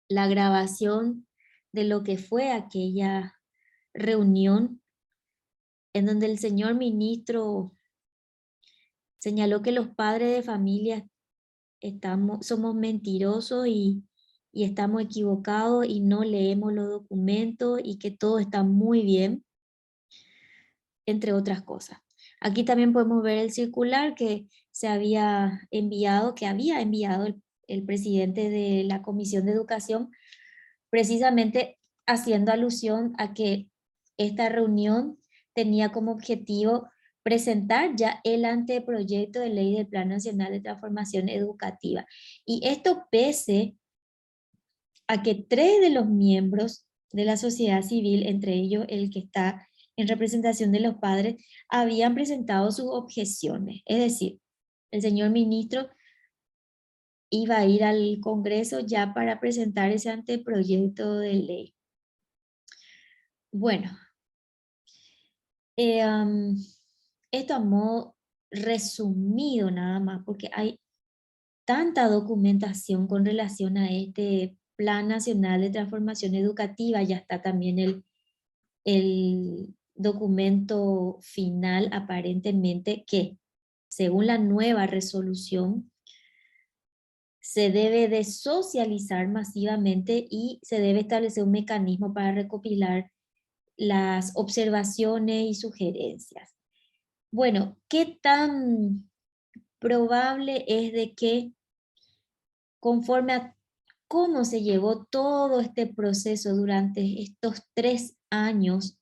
grabación de lo que fue aquella reunión en donde el señor ministro señaló que los padres de familia somos mentirosos y estamos equivocados y no leemos los documentos y que todo está muy bien, entre otras cosas. Aquí también podemos ver el circular que había enviado el presidente de la Comisión de Educación, precisamente haciendo alusión a que esta reunión tenía como objetivo presentar ya el anteproyecto de ley del Plan Nacional de Transformación Educativa. Y esto pese a que 3 de los miembros de la sociedad civil, entre ellos el que está en representación de los padres, habían presentado sus objeciones. Es decir, el señor ministro iba a ir al Congreso ya para presentar ese anteproyecto de ley. Bueno, esto a modo resumido nada más, porque hay tanta documentación con relación a este Plan Nacional de Transformación Educativa, ya está también el documento final aparentemente que, según la nueva resolución, se debe de socializar masivamente y se debe establecer un mecanismo para recopilar las observaciones y sugerencias. Bueno, ¿qué tan probable es de que, conforme a cómo se llevó todo este proceso durante estos 3 años,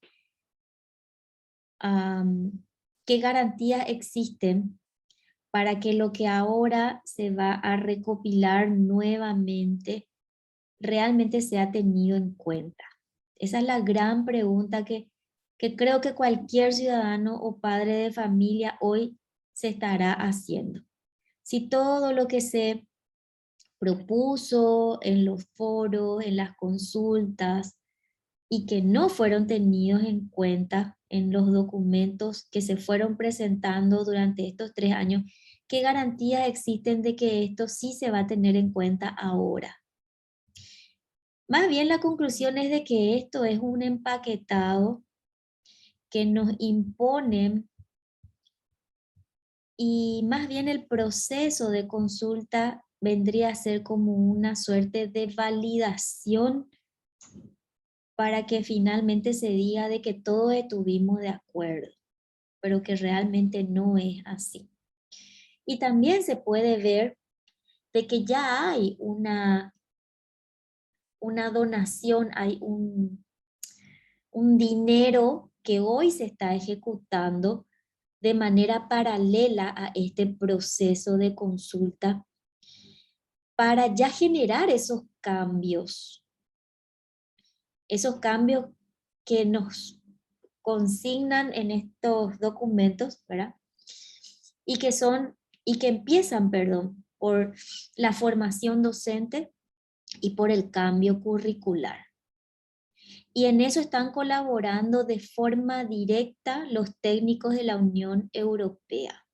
qué garantías existen para que lo que ahora se va a recopilar nuevamente realmente sea tenido en cuenta? Esa es la gran pregunta que creo que cualquier ciudadano o padre de familia hoy se estará haciendo. Si todo lo que se propuso en los foros, en las consultas, y que no fueron tenidos en cuenta en los documentos que se fueron presentando durante estos 3 años, ¿qué garantías existen de que esto sí se va a tener en cuenta ahora? Más bien la conclusión es de que esto es un empaquetado que nos imponen, y más bien el proceso de consulta vendría a ser como una suerte de validación para que finalmente se diga de que todos estuvimos de acuerdo, pero que realmente no es así. Y también se puede ver de que ya hay una donación, hay un dinero que hoy se está ejecutando de manera paralela a este proceso de consulta para ya generar esos cambios que nos consignan en estos documentos, ¿verdad? Y que empiezan, perdón, por la formación docente y por el cambio curricular. Y en eso están colaborando de forma directa los técnicos de la Unión Europea.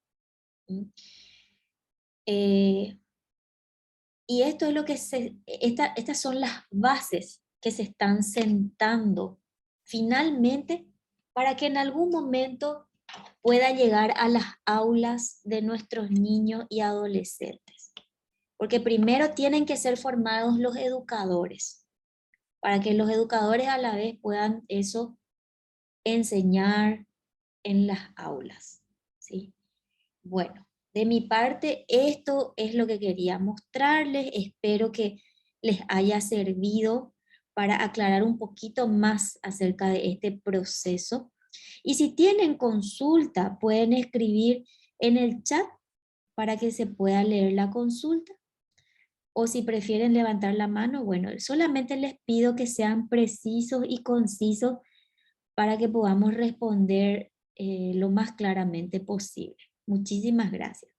Y esto es lo que estas son las bases que se están sentando finalmente para que en algún momento pueda llegar a las aulas de nuestros niños y adolescentes. Porque primero tienen que ser formados los educadores, para que los educadores a la vez puedan eso enseñar en las aulas, ¿sí? Bueno, de mi parte, esto es lo que quería mostrarles. Espero que les haya servido para aclarar un poquito más acerca de este proceso. Y si tienen consulta, pueden escribir en el chat para que se pueda leer la consulta. O si prefieren levantar la mano, bueno, solamente les pido que sean precisos y concisos para que podamos responder lo más claramente posible. Muchísimas gracias.